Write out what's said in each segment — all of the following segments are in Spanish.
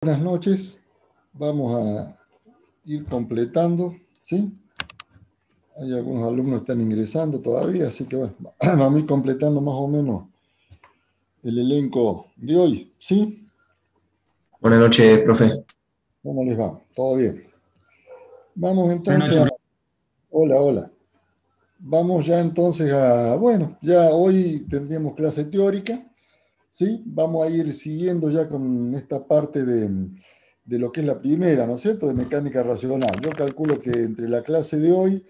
Buenas noches, vamos a ir completando, ¿sí? Hay algunos alumnos que están ingresando todavía, así que bueno, vamos a ir completando más o menos el elenco de hoy, ¿sí? Buenas noches, profe. ¿Cómo les va? ¿Todo bien? Vamos Buenas entonces noches. hola, hola. Vamos ya entonces bueno, ya hoy tendríamos clase teórica, ¿sí? Vamos a ir siguiendo ya con esta parte de lo que es la primera, ¿no es cierto? De mecánica racional. Yo calculo que entre la clase de hoy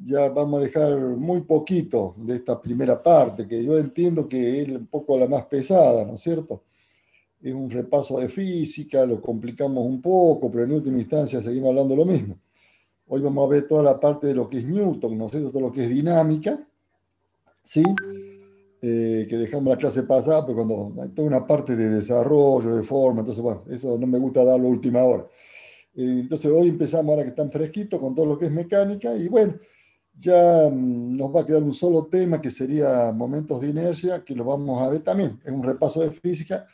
ya vamos a dejar muy poquito de esta primera parte, que yo entiendo que es un poco la más pesada, ¿no es cierto? Es un repaso de física, lo complicamos un poco, pero en última instancia seguimos hablando lo mismo. Hoy vamos a ver toda la parte de lo que es Newton, ¿no es cierto? Todo lo que es dinámica, ¿sí? Que dejamos la clase pasada, pero cuando hay toda una parte de desarrollo, de forma, entonces, bueno, eso no me gusta darlo a última hora. Entonces hoy empezamos, ahora que están fresquitos, con todo lo que es mecánica, y bueno, ya nos va a quedar un solo tema que sería momentos de inercia, que lo vamos a ver también. Es un repaso de física,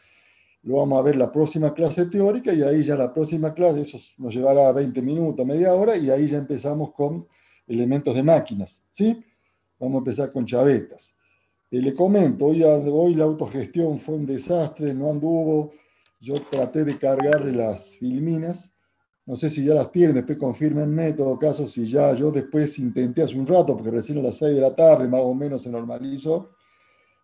lo vamos a ver la próxima clase teórica y ahí ya la próxima clase, eso nos llevará 20 minutos, media hora, y ahí ya empezamos con elementos de máquinas, ¿sí? Vamos a empezar con chavetas. Le comento, hoy la autogestión fue un desastre, no anduvo. Yo traté de cargarle las filminas. No sé si ya las tienen, después confírmenme, en todo caso, si ya yo después intenté hace un rato, porque recién a las 6 de la tarde más o menos se normalizó.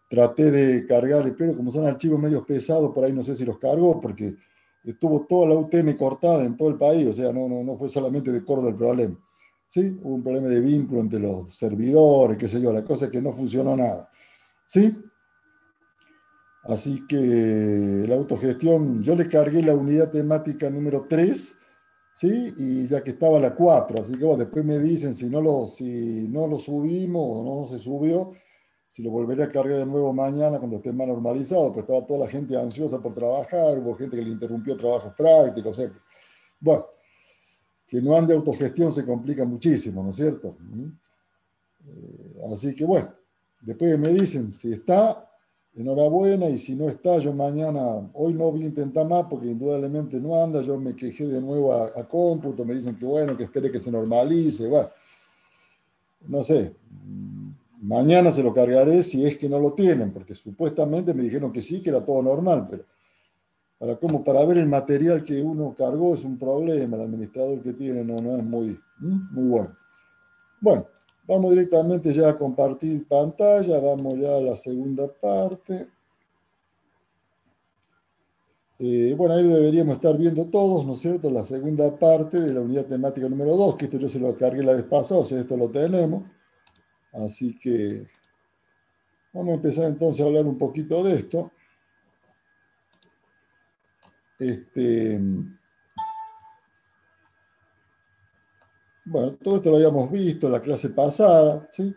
Traté de cargarle, pero como son archivos medios pesados, por ahí no sé si los cargó, porque estuvo toda la UTM cortada en todo el país, o sea, no fue solamente de Córdoba el problema. ¿Sí? Hubo un problema de vínculo entre los servidores, qué sé yo, la cosa es que no funcionó nada. ¿Sí? Así que la autogestión, yo le cargué la unidad temática número 3, ¿sí? Y ya que estaba la 4, así que bueno, después me dicen si no lo subimos o no se subió, si lo volveré a cargar de nuevo mañana cuando esté más normalizado, pues estaba toda la gente ansiosa por trabajar, hubo gente que le interrumpió trabajos prácticos, o sea, bueno, que no ande autogestión se complica muchísimo, ¿no es cierto? Así que bueno, después me dicen si está, enhorabuena, y si no está, yo mañana, hoy no voy a intentar más porque indudablemente no anda, yo me quejé de nuevo a cómputo, me dicen que bueno, que espere que se normalice, bueno, no sé, mañana se lo cargaré si es que no lo tienen, porque supuestamente me dijeron que sí, que era todo normal, pero para ver el material que uno cargó es un problema, el administrador que tiene no es muy bueno. Bueno, vamos directamente ya a compartir pantalla, vamos ya a la segunda parte. Bueno, ahí deberíamos estar viendo todos, ¿no es cierto? La segunda parte de la unidad temática número 2, que esto yo se lo cargué la vez pasada, o sea, esto lo tenemos. Así que vamos a empezar entonces a hablar un poquito de esto. Este, bueno, todo esto lo habíamos visto en la clase pasada, ¿sí?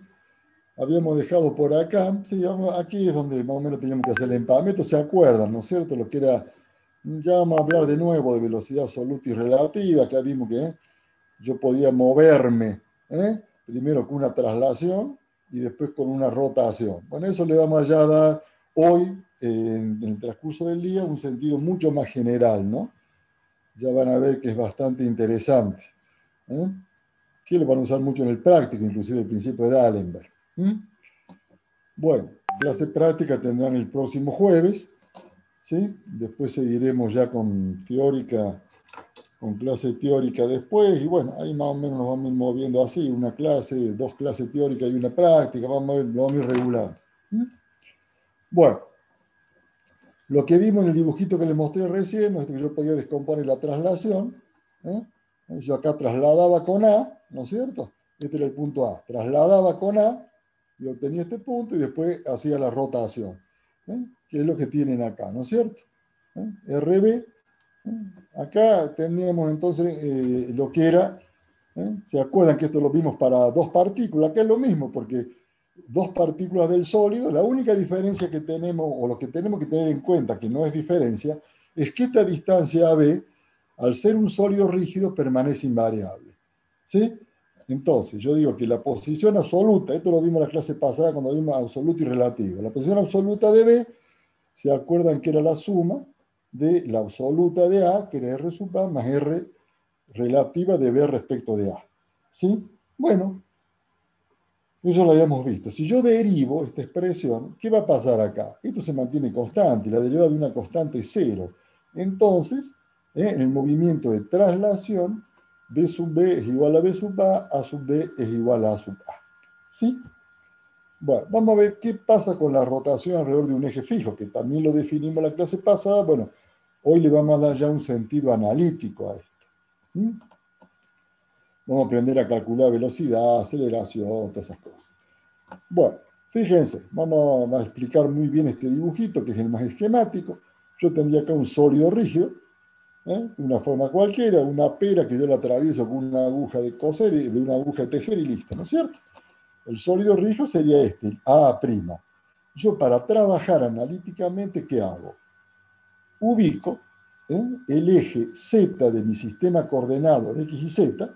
Habíamos dejado por acá, sí, aquí es donde más o menos teníamos que hacer el empalamiento, ¿se acuerdan, no es cierto? Lo que era, ya vamos a hablar de nuevo de velocidad absoluta y relativa, acá vimos que yo podía moverme, primero con una traslación y después con una rotación. Bueno, eso le vamos a dar hoy, en el transcurso del día, un sentido mucho más general, ¿no? Ya van a ver que es bastante interesante, ¿eh? Que lo van a usar mucho en el práctico, inclusive el principio de D'Alembert. Bueno, clase práctica tendrán el próximo jueves, ¿sí? Después seguiremos ya con clase teórica después, y bueno, ahí más o menos nos vamos moviendo así, una clase, dos clases teóricas y una práctica, lo vamos a ir regulando. Bueno, lo que vimos en el dibujito que les mostré recién, es que yo podía descomponer la traslación, ¿eh? Yo acá trasladaba con A, ¿no es cierto? Este era el punto A, trasladaba con A y obtenía este punto y después hacía la rotación, que es lo que tienen acá, ¿no es cierto? RB. Acá teníamos entonces lo que era, ¿se acuerdan que esto lo vimos para dos partículas? Acá es lo mismo, porque dos partículas del sólido, la única diferencia que tenemos, o lo que tenemos que tener en cuenta, que no es diferencia, es que esta distancia AB, al ser un sólido rígido, permanece invariable. ¿Sí? Entonces, yo digo que la posición absoluta, esto lo vimos en la clase pasada cuando vimos absoluto y relativo, la posición absoluta de B, ¿se acuerdan que era la suma? de la absoluta de A, que era R sub A, más R relativa de B respecto de A. ¿Sí? Bueno, eso lo habíamos visto. Si yo derivo esta expresión, ¿qué va a pasar acá? Esto se mantiene constante, la derivada de una constante es cero. Entonces, en el movimiento de traslación, B sub B es igual a B sub A sub B es igual a sub A. ¿Sí? Bueno, vamos a ver qué pasa con la rotación alrededor de un eje fijo, que también lo definimos en la clase pasada. Bueno, hoy le vamos a dar ya un sentido analítico a esto. ¿Mm? Vamos a aprender a calcular velocidad, aceleración, todas esas cosas. Bueno, fíjense, vamos a explicar muy bien este dibujito, que es el más esquemático. Yo tendría acá un sólido rígido, de una forma cualquiera, una pera que yo la atravieso con una aguja de coser, de una aguja de tejer y listo, ¿no es cierto? El sólido rígido sería este, el A'. Yo para trabajar analíticamente, ¿qué hago? Ubico el eje Z de mi sistema coordenado de X y Z,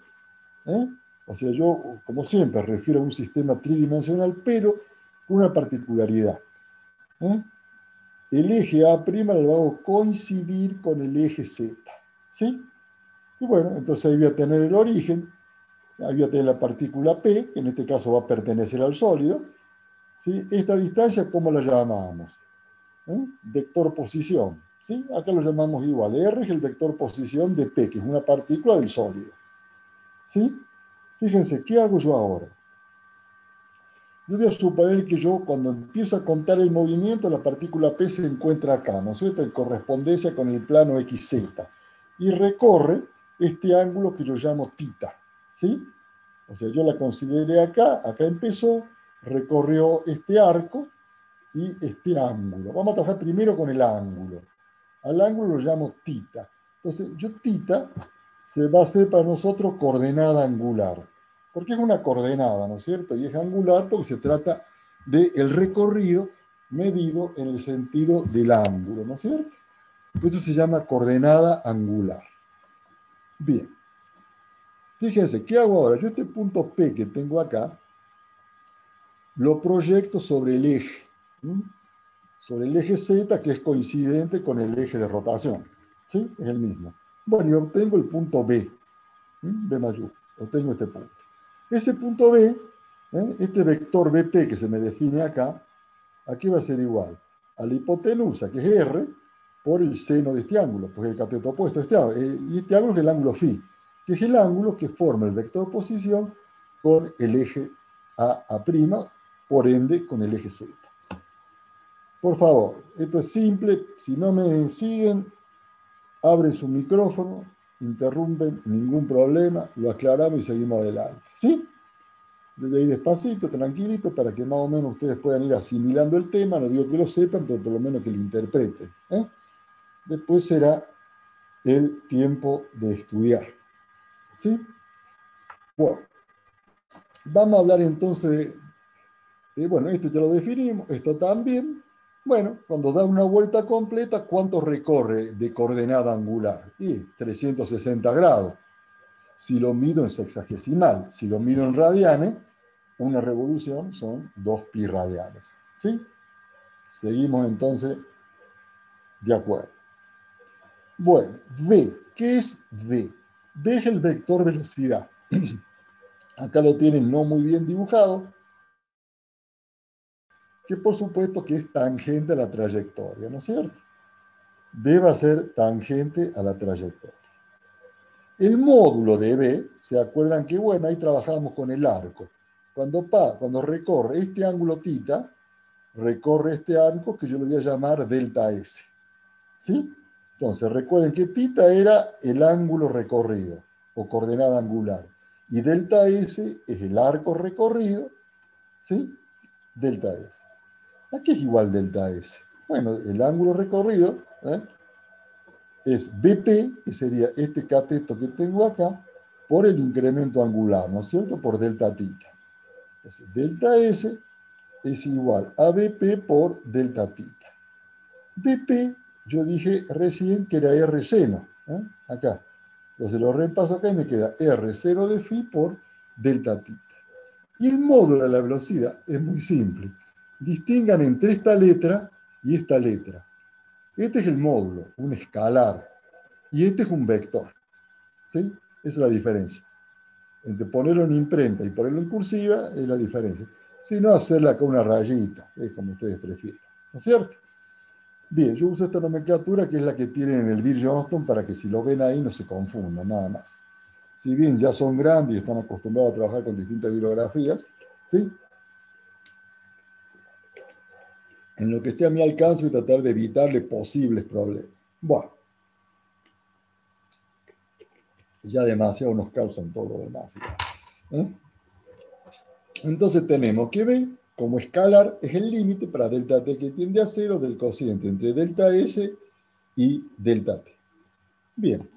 o sea, yo, como siempre, refiero a un sistema tridimensional, pero con una particularidad. ¿eh? El eje A' lo hago coincidir con el eje Z. ¿Sí? Y bueno, entonces ahí voy a tener el origen, ahí voy a tener la partícula P, que en este caso va a pertenecer al sólido. ¿Sí? Esta distancia, ¿cómo la llamamos? Vector posición. ¿Sí? Acá lo llamamos igual. R es el vector posición de P, que es una partícula del sólido. ¿Sí? Fíjense, ¿qué hago yo ahora? Yo voy a suponer que yo, cuando empiezo a contar el movimiento, la partícula P se encuentra acá, ¿no es cierto?, en correspondencia con el plano XZ. Y recorre este ángulo que yo llamo tita. ¿Sí? O sea, yo la consideré acá, acá empezó, recorrió este arco y este ángulo. Vamos a trabajar primero con el ángulo. Al ángulo lo llamo tita. Entonces, yo tita se va a hacer para nosotros coordenada angular. Porque es una coordenada, ¿no es cierto? Y es angular porque se trata del recorrido medido en el sentido del ángulo, ¿no es cierto? Eso se llama coordenada angular. Bien. Fíjense, ¿qué hago ahora? Yo este punto P que tengo acá, lo proyecto sobre el eje. Sobre el eje Z, que es coincidente con el eje de rotación. ¿Sí? Es el mismo. Bueno, y obtengo el punto B. B mayúscula. Obtengo este punto. Ese punto B, este vector BP que se me define acá, aquí va a ser igual a la hipotenusa, que es R, por el seno de este ángulo, porque el cateto opuesto a este ángulo. Y este ángulo es el ángulo φ, que es el ángulo que forma el vector posición con el eje A', por ende con el eje Z. Por favor, esto es simple. Si no me siguen, abren su micrófono, interrumpen, ningún problema, lo aclaramos y seguimos adelante. ¿Sí? Yo voy a ir despacito, tranquilito, para que más o menos ustedes puedan ir asimilando el tema. No digo que lo sepan, pero por lo menos que lo interpreten. Después será el tiempo de estudiar. ¿Sí? Bueno, vamos a hablar entonces bueno, esto ya lo definimos, esto también. Bueno, cuando da una vuelta completa, ¿cuánto recorre de coordenada angular? Y 360 grados. Si lo mido en sexagesimal, si lo mido en radianes, una revolución son 2 pi radianes. ¿Sí? Seguimos entonces de acuerdo. Bueno, V. ¿Qué es V? V es el vector velocidad. Acá lo tienen no muy bien dibujado, que por supuesto que es tangente a la trayectoria, ¿no es cierto? B va a ser tangente a la trayectoria. El módulo de B, ¿se acuerdan que, bueno, ahí trabajamos con el arco? Cuando recorre este ángulo tita, recorre este arco que yo lo voy a llamar delta S. ¿Sí? Entonces, recuerden que tita era el ángulo recorrido, o coordenada angular. Y delta S es el arco recorrido, ¿sí? Delta S. ¿A qué es igual delta S? Bueno, el ángulo recorrido, es BP, que sería este cateto que tengo acá, por el incremento angular, ¿no es cierto? Por delta tita. Entonces, delta S es igual a BP por delta tita. BP, yo dije recién que era R seno, acá. Entonces lo repaso acá y me queda R seno de phi por delta tita. Y el módulo de la velocidad es muy simple. Distingan entre esta letra y esta letra. Este es el módulo, un escalar, y este es un vector. ¿Sí? Esa es la diferencia. Entre ponerlo en imprenta y ponerlo en cursiva es la diferencia. Si no, hacerla con una rayita, es como ustedes prefieren. ¿No es cierto? Bien, yo uso esta nomenclatura que es la que tienen en el Bill Johnston para que si lo ven ahí no se confundan, nada más. Si bien ya son grandes y están acostumbrados a trabajar con distintas bibliografías, ¿sí? En lo que esté a mi alcance voy a tratar de evitarle posibles problemas. Bueno, ya demasiado nos causan todo lo demás. ¿Eh? Entonces tenemos que B como escalar es el límite para delta t que tiende a cero del cociente entre delta S y delta t. Bien.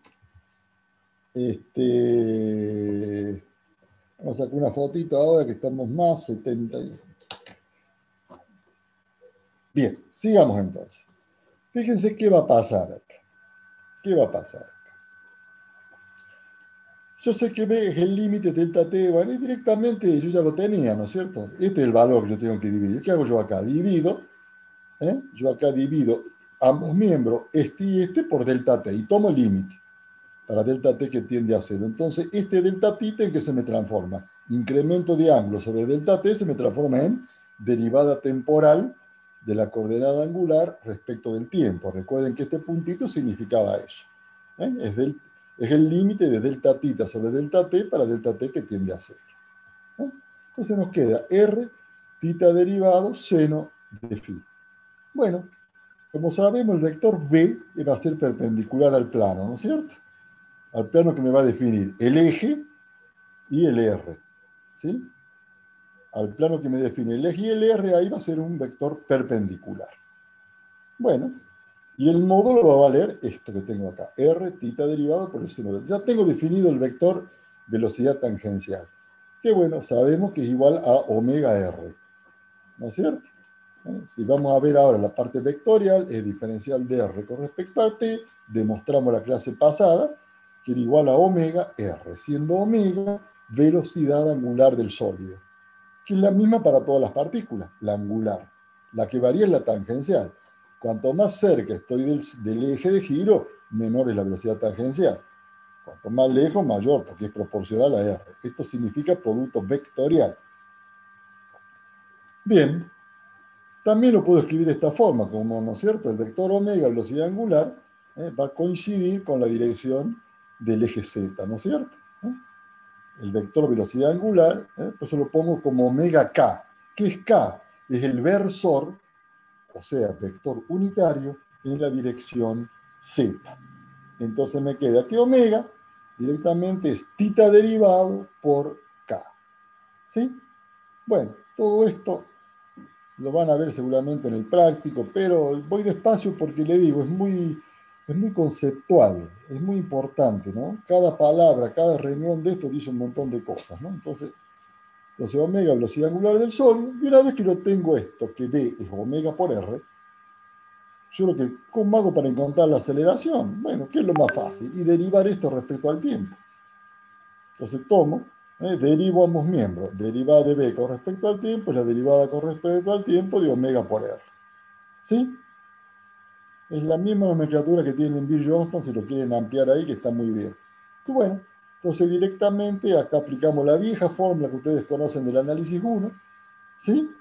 Vamos a sacar una fotito ahora que estamos más 70. Bien, sigamos entonces. Fíjense qué va a pasar acá. ¿Qué va a pasar? Yo sé que B es el límite delta t, bueno, y directamente yo ya lo tenía, ¿no es cierto? Este es el valor que yo tengo que dividir. ¿Qué hago yo acá? Yo acá divido ambos miembros, este y este, por delta t, y tomo el límite para delta t que tiende a cero. Entonces, este delta t en que se me transforma. Incremento de ángulo sobre delta t se me transforma en derivada temporal de la coordenada angular respecto del tiempo. Recuerden que este puntito significaba eso. Es el límite de delta tita sobre delta t para delta t que tiende a cero. Entonces nos queda r tita derivado seno de phi. Bueno, como sabemos, el vector b va a ser perpendicular al plano, ¿no es cierto? Al plano que me va a definir el eje y el r. ¿Sí? Al plano que me define el eje y el r, ahí va a ser un vector perpendicular. Bueno, y el módulo va a valer esto que tengo acá, r tita derivado por el seno de... Ya tengo definido el vector velocidad tangencial, que bueno, sabemos que es igual a omega r, ¿no es cierto? Si vamos a ver ahora la parte vectorial, es diferencial de r con respecto a t, demostramos la clase pasada, que era igual a omega r, siendo omega velocidad angular del sólido, que es la misma para todas las partículas, la angular. La que varía es la tangencial. Cuanto más cerca estoy del eje de giro, menor es la velocidad tangencial. Cuanto más lejos, mayor, porque es proporcional a r. Esto significa producto vectorial. Bien, también lo puedo escribir de esta forma, como, ¿no es cierto? El vector omega, velocidad angular, va a coincidir con la dirección del eje z, ¿no es cierto? El vector velocidad angular, pues lo pongo como omega k. ¿Qué es k? Es el versor, o sea, vector unitario, en la dirección z. Entonces me queda que omega directamente es tita derivado por k. ¿Sí? Bueno, todo esto lo van a ver seguramente en el práctico, pero voy despacio porque le digo, es muy conceptual, es muy importante, ¿no? Cada palabra, cada renglón de esto dice un montón de cosas, ¿no? Entonces omega, velocidad angular del Sol, y una vez que lo tengo esto, que B es omega por R, yo lo que, ¿cómo hago para encontrar la aceleración? Bueno, ¿qué es lo más fácil? Y derivar esto respecto al tiempo. Entonces tomo, derivo ambos miembros. Derivada de B con respecto al tiempo es la derivada con respecto al tiempo de omega por R. ¿Sí? Es la misma nomenclatura que tiene en Bill Johnston, si lo quieren ampliar ahí, que está muy bien. Y bueno, entonces directamente acá aplicamos la vieja fórmula que ustedes conocen del análisis 1, ¿sí?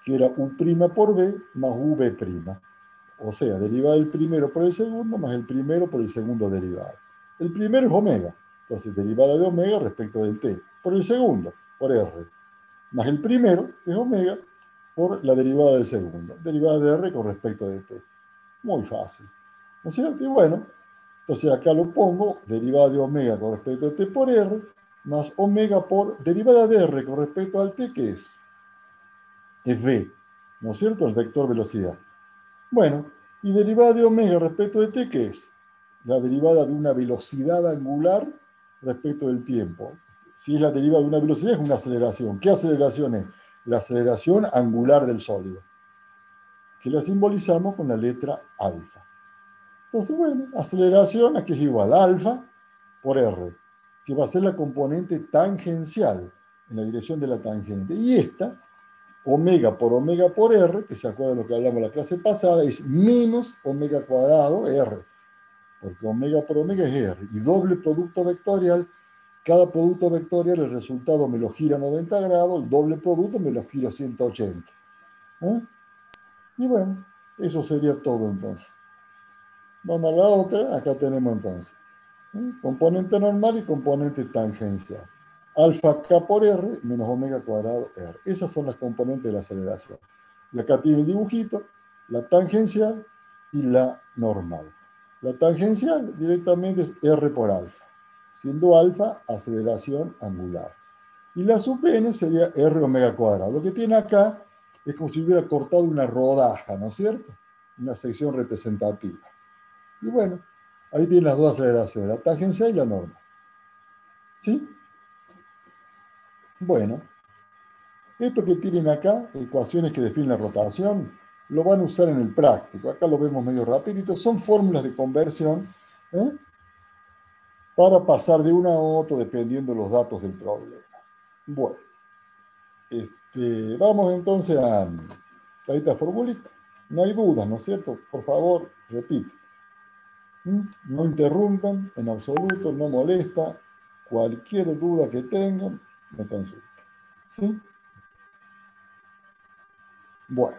Que era U' por B más V'. O sea, derivada del primero por el segundo más el primero por el segundo derivado. El primero es omega, entonces derivada de omega respecto del t, por el segundo, por r, más el primero, que es omega, por la derivada del segundo, derivada de r con respecto de t. Muy fácil, ¿no es cierto? Y bueno, entonces acá lo pongo, derivada de omega con respecto a t por r, más omega por derivada de r con respecto al t, que es v, ¿no es cierto? El vector velocidad. Bueno, y derivada de omega respecto de t, ¿qué es? La derivada de una velocidad angular respecto del tiempo. Si es la derivada de una velocidad, es una aceleración. ¿Qué aceleración es? La aceleración angular del sólido, que la simbolizamos con la letra alfa. Entonces, bueno, aceleración aquí es igual a alfa por r, que va a ser la componente tangencial en la dirección de la tangente. Y esta, omega por R, que se acuerdan de lo que hablamos en la clase pasada, es menos omega cuadrado R, porque omega por omega es R, y doble producto vectorial, cada producto vectorial, el resultado me lo gira 90 grados, el doble producto me lo gira 180. ¿Eh? Y bueno, eso sería todo entonces. Vamos a la otra, acá tenemos entonces componente normal y componente tangencial. Alfa K por R menos omega cuadrado R. Esas son las componentes de la aceleración. Y acá tiene el dibujito, la tangencial y la normal. La tangencial directamente es R por alfa, siendo alfa aceleración angular. Y la sub n sería R omega cuadrado. Lo que tiene acá es como si hubiera cortado una rodaja, ¿no es cierto? Una sección representativa. Y bueno, ahí tienen las dos aceleraciones, la tangencial y la normal. ¿Sí? Bueno, esto que tienen acá, ecuaciones que definen la rotación, lo van a usar en el práctico. Acá lo vemos medio rapidito. Son fórmulas de conversión para pasar de una a otra dependiendo de los datos del problema. Bueno, vamos entonces a esta formulita. No hay dudas, ¿no es cierto? Por favor, repite. No interrumpan en absoluto, no molesta. Cualquier duda que tengan, me consulten. ¿Sí? Bueno.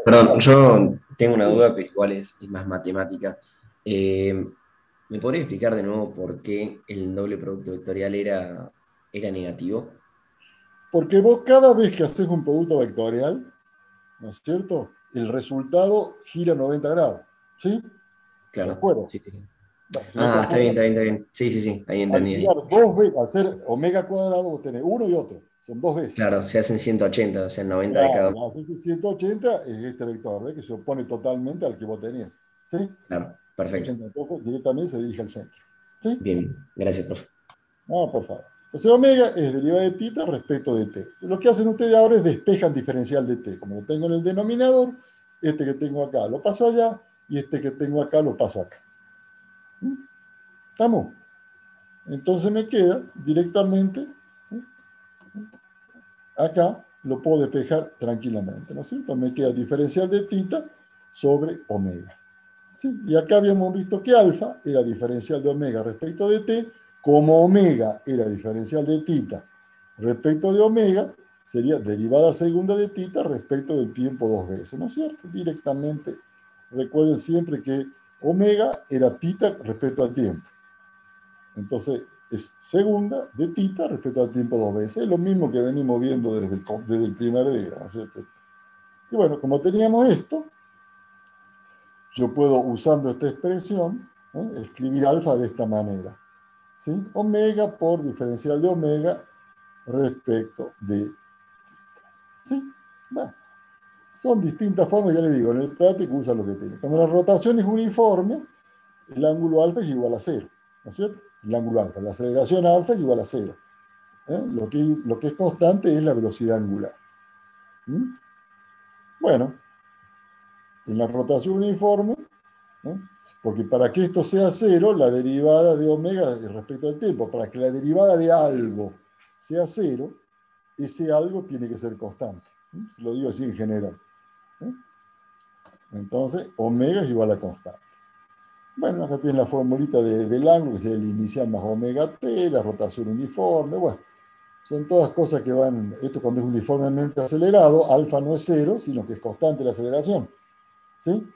Perdón, yo tengo una duda, pero igual es más matemática. ¿Me podría explicar de nuevo por qué el doble producto vectorial era negativo? Porque vos cada vez que haces un producto vectorial, ¿no es cierto? El resultado gira 90 grados. ¿Sí? ¿Te Claro, acuerdas? sí, sí. Bueno, si no te Ah, está bien, acuerdas, está bien, está bien. Sí, sí, sí, ahí al entendí. girar dos veces, al ser omega cuadrado, vos tenés uno y otro. Son dos veces. Claro, se hacen 180, o sea, 90 de cada Claro, uno. la 180 es este vector, ¿ves? Que se opone totalmente al que vos tenías. ¿Sí? Claro, perfecto. Entonces, directamente se dirige al centro. ¿Sí? Bien, gracias, profe. No, por favor. Entonces, omega es derivada de tita respecto de t. Lo que hacen ustedes ahora es despejan diferencial de t. Como lo tengo en el denominador, este que tengo acá lo paso allá y este que tengo acá lo paso acá. ¿Mm? ¿Estamos? Entonces me queda directamente acá, lo puedo despejar tranquilamente, ¿no es cierto? Me queda diferencial de tita sobre omega. ¿Sí? Y acá habíamos visto que alfa era diferencial de omega respecto de t, como omega era diferencial de tita respecto de omega, sería derivada segunda de tita respecto del tiempo dos veces, ¿no es cierto? Directamente, recuerden siempre que omega era tita respecto al tiempo. Entonces, es segunda de tita respecto al tiempo dos veces. Es lo mismo que venimos viendo desde el primer día, ¿no es cierto? Y bueno, como teníamos esto, yo puedo, usando esta expresión, escribir alfa de esta manera. ¿Sí? Omega por diferencial de omega respecto de... ¿Sí? Bueno, son distintas formas, ya les digo, en el práctico usa lo que tiene. Cuando la rotación es uniforme, el ángulo alfa es igual a cero, ¿no es cierto? El ángulo alfa, la aceleración alfa es igual a cero. Lo que es constante es la velocidad angular. ¿Mm? Bueno, en la rotación uniforme, ¿no? Porque para que esto sea cero, la derivada de omega respecto al tiempo, para que la derivada de algo sea cero, ese algo tiene que ser constante. Se lo digo así en general. Entonces, omega es igual a constante. Bueno, acá tienen la formulita del ángulo, que es el inicial más omega t, la rotación uniforme, bueno. Son todas cosas que van, esto cuando es uniformemente acelerado, alfa no es cero, sino que es constante la aceleración. ¿Sí?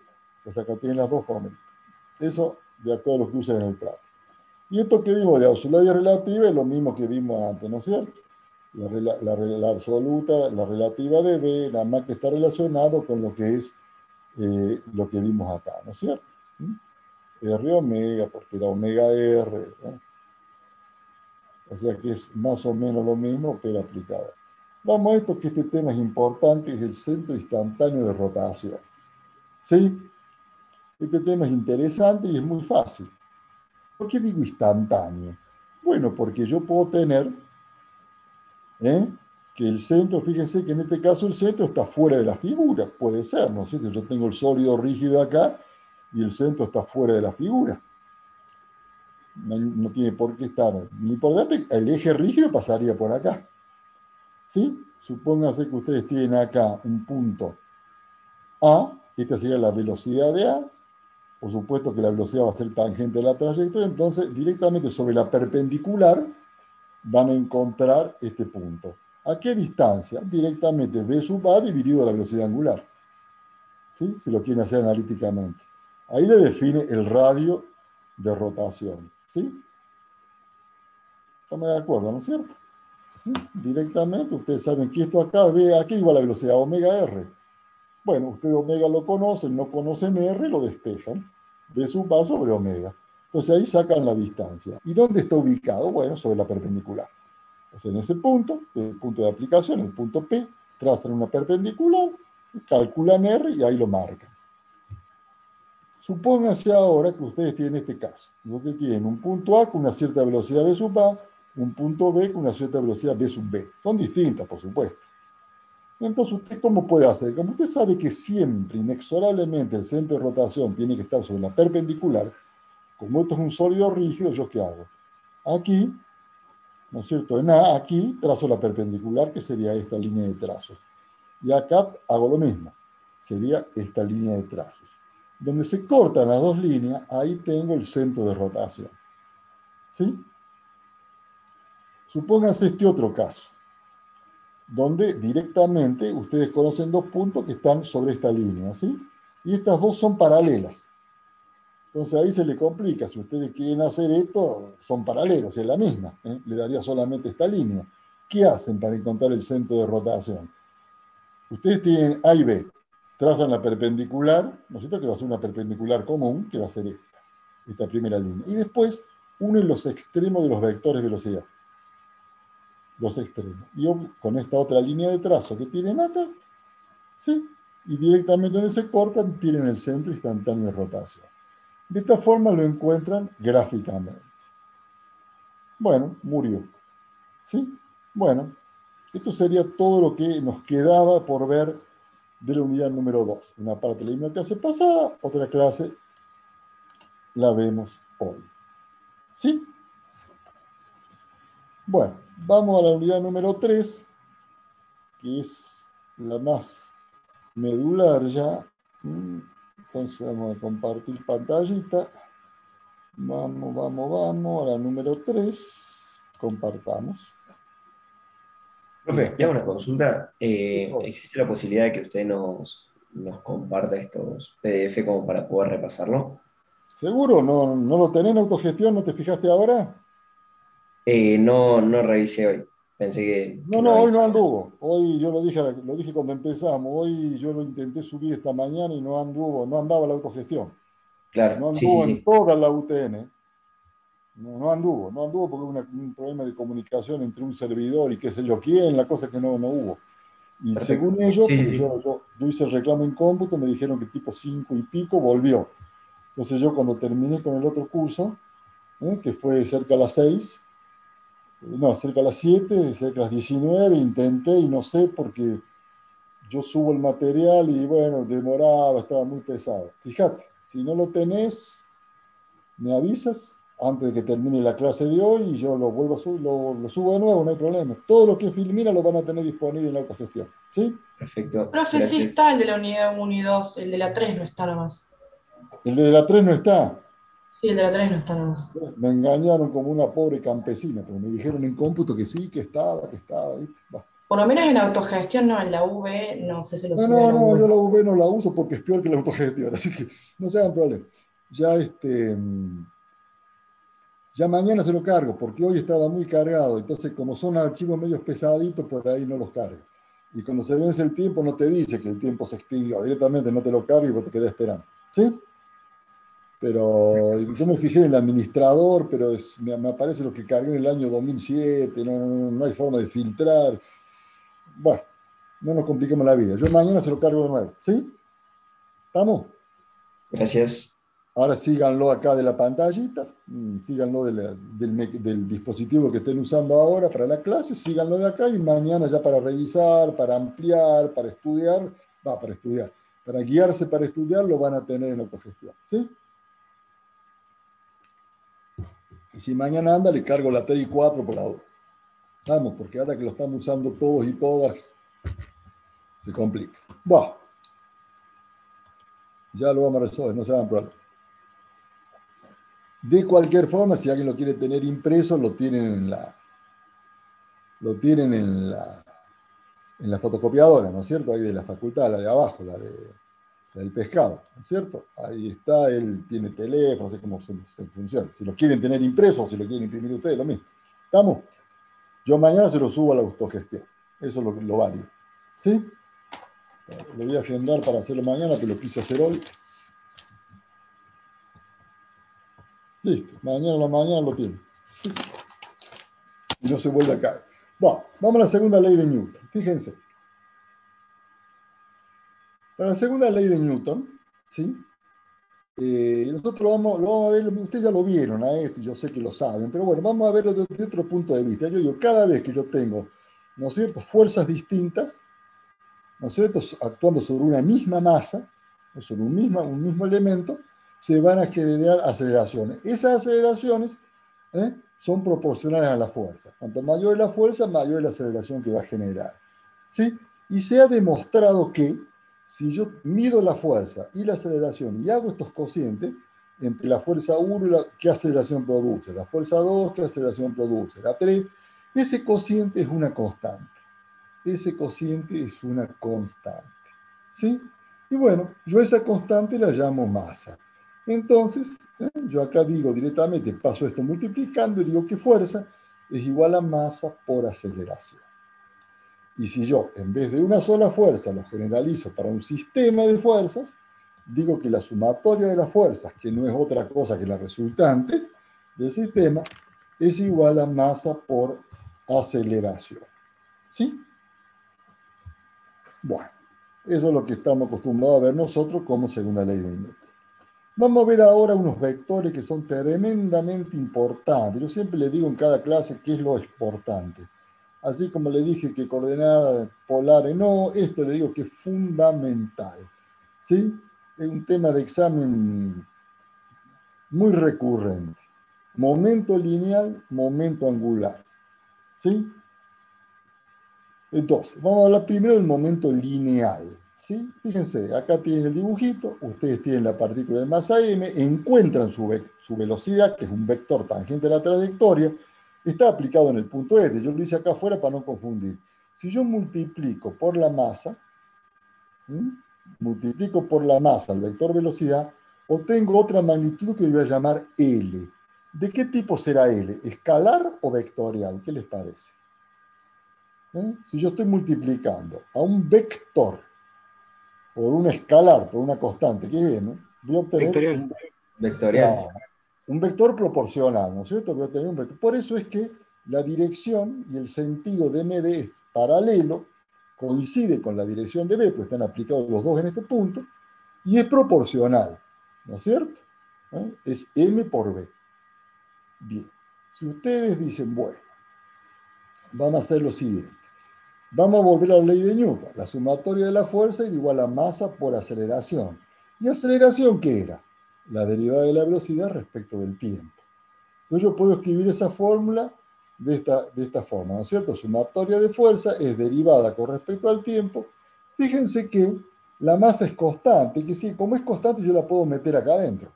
Pues acá tienen las dos formas. Eso de acuerdo a lo que usan en el plato. Y esto que vimos de auxiliaria relativa es lo mismo que vimos antes, ¿no es cierto? La absoluta, la relativa de B, nada más que está relacionado con lo que es lo que vimos acá, ¿no es cierto? R omega, porque era omega R, ¿no? O sea que es más o menos lo mismo, pero aplicado. Vamos a esto, que este tema es importante, es el centro instantáneo de rotación. ¿Sí? Este tema es interesante y es muy fácil. ¿Por qué digo instantáneo? Bueno, porque yo puedo tener que el centro, fíjense que en este caso el centro está fuera de la figura, puede ser, ¿no es cierto? Yo tengo el sólido rígido acá y el centro está fuera de la figura. No tiene por qué estar. Lo importante es que el eje rígido pasaría por acá. ¿sí? Supóngase que ustedes tienen acá un punto A, esta sería la velocidad de A, por supuesto que la velocidad va a ser tangente a la trayectoria, entonces directamente sobre la perpendicular van a encontrar este punto. ¿A qué distancia? Directamente v sub A dividido la velocidad angular, ¿sí? Si lo quieren hacer analíticamente. Ahí le define el radio de rotación, ¿sí? Estamos de acuerdo, ¿no es cierto? Directamente, ustedes saben que esto acá, ve aquí igual a la velocidad omega r. Bueno, ustedes omega lo conocen, no conocen r, lo despejan. V sub A sobre omega. Entonces ahí sacan la distancia. ¿Y dónde está ubicado? Bueno, sobre la perpendicular. O sea, en ese punto, el punto de aplicación, el punto P, trazan una perpendicular, calculan R y ahí lo marcan. Supónganse ahora que ustedes tienen este caso. Ustedes tienen un punto A con una cierta velocidad V sub A, un punto B con una cierta velocidad V sub B. Son distintas, por supuesto. Entonces, ¿usted cómo puede hacer? Como usted sabe que siempre, inexorablemente, el centro de rotación tiene que estar sobre la perpendicular, como esto es un sólido rígido, ¿yo qué hago? Aquí, ¿no es cierto? En A, aquí trazo la perpendicular, que sería esta línea de trazos. Y acá hago lo mismo, sería esta línea de trazos. Donde se cortan las dos líneas, ahí tengo el centro de rotación. ¿Sí? Supónganse este otro caso, donde directamente ustedes conocen dos puntos que están sobre esta línea, ¿sí? Y estas dos son paralelas. Entonces ahí se le complica. Si ustedes quieren hacer esto, son paralelos, es la misma. Le daría solamente esta línea. ¿Qué hacen para encontrar el centro de rotación? Ustedes tienen A y B. Trazan la perpendicular, ¿no es cierto? Que va a ser una perpendicular común, que va a ser esta primera línea. Y después unen los extremos de los vectores de velocidad. Los extremos. Y con esta otra línea de trazo que tienen acá, ¿sí? Y directamente donde se cortan, tienen el centro instantáneo de rotación. De esta forma lo encuentran gráficamente. Bueno, murió. ¿Sí? Bueno, esto sería todo lo que nos quedaba por ver de la unidad número 2. Una parte de la clase pasada, otra clase la vemos hoy. ¿Sí? Bueno, vamos a la unidad número 3, que es la más medular ya. Entonces vamos a compartir pantallita. Vamos a la número 3. Compartamos. Profe, le hago una consulta. Mejor. ¿Existe la posibilidad de que usted nos comparta estos PDF como para poder repasarlo? ¿Seguro? ¿No lo tenés en autogestión? ¿No te fijaste ahora? No, no revisé hoy. Pensé que No, lo había. hoy no anduvo. Hoy yo lo dije cuando empezamos. Hoy yo lo intenté subir esta mañana y no anduvo, no andaba la autogestión. Claro, No sí, sí, anduvo en sí. toda la UTN. No anduvo porque hubo un problema de comunicación entre un servidor y qué sé yo quién, la cosa que no hubo. Y Perfecto. según ellos, Sí, sí, porque sí. yo hice el reclamo en cómputo, me dijeron que tipo 5 y pico volvió. Entonces yo cuando terminé con el otro curso, que fue cerca a las 6, no, cerca a las 7, cerca a las 19, intenté y no sé porque yo subo el material y bueno, demoraba, estaba muy pesado. Fíjate, si no lo tenés, me avisas antes de que termine la clase de hoy y yo lo vuelvo a subir, lo subo de nuevo, no hay problema. Todo lo que filmina lo van a tener disponible en la autogestión. ¿Sí? Perfecto. Profe, sí Gracias. está el de la unidad 1 y 2, el de la 3 no está nomás. El de la 3 no está. Sí, el de la 3 no está nomás. Me engañaron como una pobre campesina, pero me dijeron en cómputo que sí, que estaba, ¿viste? Bah. Por lo menos en autogestión, no, en la V, no sé si lo No, subió a no, la no, yo V. la UV no la uso porque es peor que la autogestión, así que no se hagan problema. Ya, ya mañana se lo cargo, porque hoy estaba muy cargado, entonces como son archivos medios pesaditos, por ahí no los cargo. Y cuando se vence el tiempo, no te dice que el tiempo se extinguió, directamente no te lo cargo y vos te quedás esperando. ¿Sí? Pero yo me fijé en el administrador, pero me aparece lo que cargué en el año 2007, no hay forma de filtrar. Bueno, no nos compliquemos la vida. Yo mañana se lo cargo de nuevo. ¿Sí? ¿Estamos? Gracias. Ahora síganlo acá de la pantallita, síganlo del dispositivo que estén usando ahora para la clase, síganlo de acá y mañana ya para revisar, para ampliar, para guiarse para estudiar, lo van a tener en autogestión. ¿Sí? Y si mañana anda, le cargo la TI 4 por la duda. Vamos, porque ahora que lo estamos usando todos y todas, se complica. Bueno, ya lo vamos a resolver, no se hagan problemas. De cualquier forma, si alguien lo quiere tener impreso, lo tienen en la fotocopiadora, ¿no es cierto? Ahí de la facultad, la de abajo, la del pescado, ¿no es cierto? Ahí está, él tiene teléfono, no sé cómo se funciona. Si lo quieren tener impreso, si lo quieren imprimir ustedes, lo mismo. ¿Estamos? Yo mañana se lo subo a la autogestión. Eso es lo válido. ¿Sí? Lo voy a agendar para hacerlo mañana, que lo quise hacer hoy. Listo. Mañana a la mañana lo tiene. ¿Sí? Y no se vuelve a caer. Bueno, vamos a la segunda ley de Newton. Fíjense. Para la segunda ley de Newton, ¿sí? Nosotros lo vamos a ver, ustedes ya lo vieron a esto, yo sé que lo saben, pero bueno, vamos a verlo desde otro punto de vista. Yo digo, cada vez que yo tengo, ¿no es cierto?, fuerzas distintas, ¿no es cierto?, actuando sobre una misma masa, o sobre un mismo elemento, se van a generar aceleraciones. Esas aceleraciones son proporcionales a la fuerza. Cuanto mayor es la fuerza, mayor es la aceleración que va a generar. ¿Sí? Y se ha demostrado que si yo mido la fuerza y la aceleración y hago estos cocientes, entre la fuerza 1 ¿qué aceleración produce? La fuerza 2, ¿qué aceleración produce? La 3, ese cociente es una constante. Ese cociente es una constante. ¿Sí? Y bueno, yo esa constante la llamo masa. Entonces, yo acá digo directamente, paso esto multiplicando y digo que fuerza es igual a masa por aceleración. Y si yo, en vez de una sola fuerza, lo generalizo para un sistema de fuerzas, digo que la sumatoria de las fuerzas, que no es otra cosa que la resultante del sistema, es igual a masa por aceleración. ¿Sí? Bueno, eso es lo que estamos acostumbrados a ver nosotros como segunda ley de Newton. Vamos a ver ahora unos vectores que son tremendamente importantes. Yo siempre le digo en cada clase qué es lo importante. Así como le dije que coordenadas polares no, esto le digo que es fundamental. ¿Sí? Es un tema de examen muy recurrente. Momento lineal, momento angular. ¿Sí? Entonces, vamos a hablar primero del momento lineal. ¿Sí? Fíjense, acá tienen el dibujito, ustedes tienen la partícula de masa m, encuentran su velocidad, que es un vector tangente a la trayectoria, está aplicado en el punto este. Yo lo hice acá afuera para no confundir. Si yo multiplico por la masa, multiplico por la masa el vector velocidad, obtengo otra magnitud que voy a llamar L. ¿De qué tipo será L? ¿Escalar o vectorial? ¿Qué les parece? Si yo estoy multiplicando a un vector por un escalar, por una constante, que es m, voy a obtener Vectorial. un vector proporcional, ¿no es cierto? Voy a obtener un vector. Por eso es que la dirección y el sentido de MB es paralelo, coincide con la dirección de B, pues están aplicados los dos en este punto, y es proporcional, ¿no es cierto? Es M por B. Bien, si ustedes dicen, bueno, vamos a hacer lo siguiente. Vamos a volver a la ley de Newton. La sumatoria de la fuerza era igual a masa por aceleración. ¿Y aceleración qué era? La derivada de la velocidad respecto del tiempo. Entonces yo puedo escribir esa fórmula de esta forma, ¿no es cierto? Sumatoria de fuerza es derivada con respecto al tiempo. Fíjense que la masa es constante, que sí, como es constante yo la puedo meter acá adentro.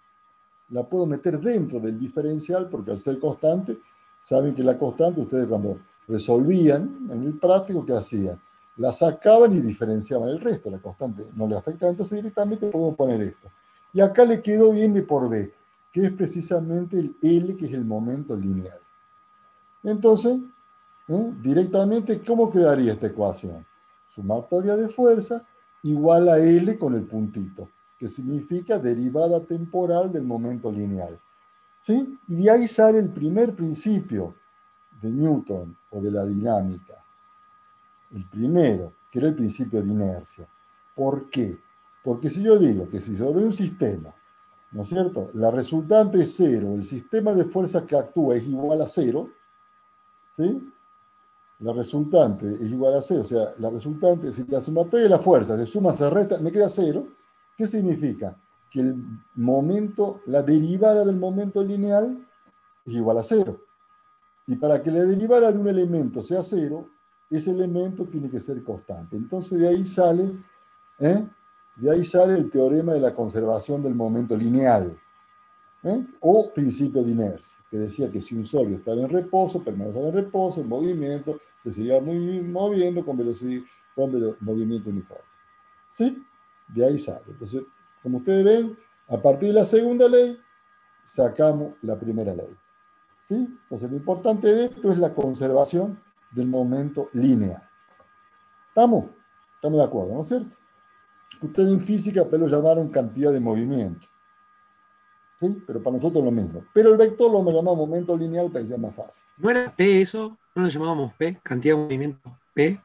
La puedo meter dentro del diferencial porque al ser constante, saben que la constante ustedes cuando resolvían en el práctico, ¿qué hacían? La sacaban y diferenciaban el resto, la constante no le afecta, entonces directamente podemos poner esto. Y acá le quedó M por B, que es precisamente el L, que es el momento lineal. Entonces, directamente, ¿cómo quedaría esta ecuación? Sumatoria de fuerza igual a L con el puntito, que significa derivada temporal del momento lineal. ¿Sí? Y de ahí sale el primer principio de Newton o de la dinámica. El primero, que era el principio de inercia. ¿Por qué? Porque si yo digo que si sobre un sistema, ¿no es cierto?, la resultante es cero, el sistema de fuerza que actúa es igual a cero, ¿sí? La resultante es igual a cero, o sea, la resultante, si la sumatoria de la fuerza se suma, se resta, me queda cero. ¿Qué significa? Que el momento, la derivada del momento lineal es igual a cero. Y para que la derivada de un elemento sea cero, ese elemento tiene que ser constante. Entonces ¿eh? De ahí sale el teorema de la conservación del momento lineal, o principio de inercia, que decía que si un sólido estaba en reposo, permanecía en reposo, en movimiento, se seguía moviendo con velocidad, movimiento uniforme. ¿Sí? De ahí sale. Entonces, como ustedes ven, a partir de la segunda ley, sacamos la primera ley. ¿Sí? Entonces, lo importante de esto es la conservación del momento lineal. ¿Estamos? Estamos de acuerdo, ¿no es cierto? Ustedes en física pero lo llamaron cantidad de movimiento. ¿Sí? Pero para nosotros es lo mismo. Pero el vector lo llamamos momento lineal para que sea más fácil. ¿No era P eso? ¿No lo llamábamos P? Cantidad de movimiento. ¿P?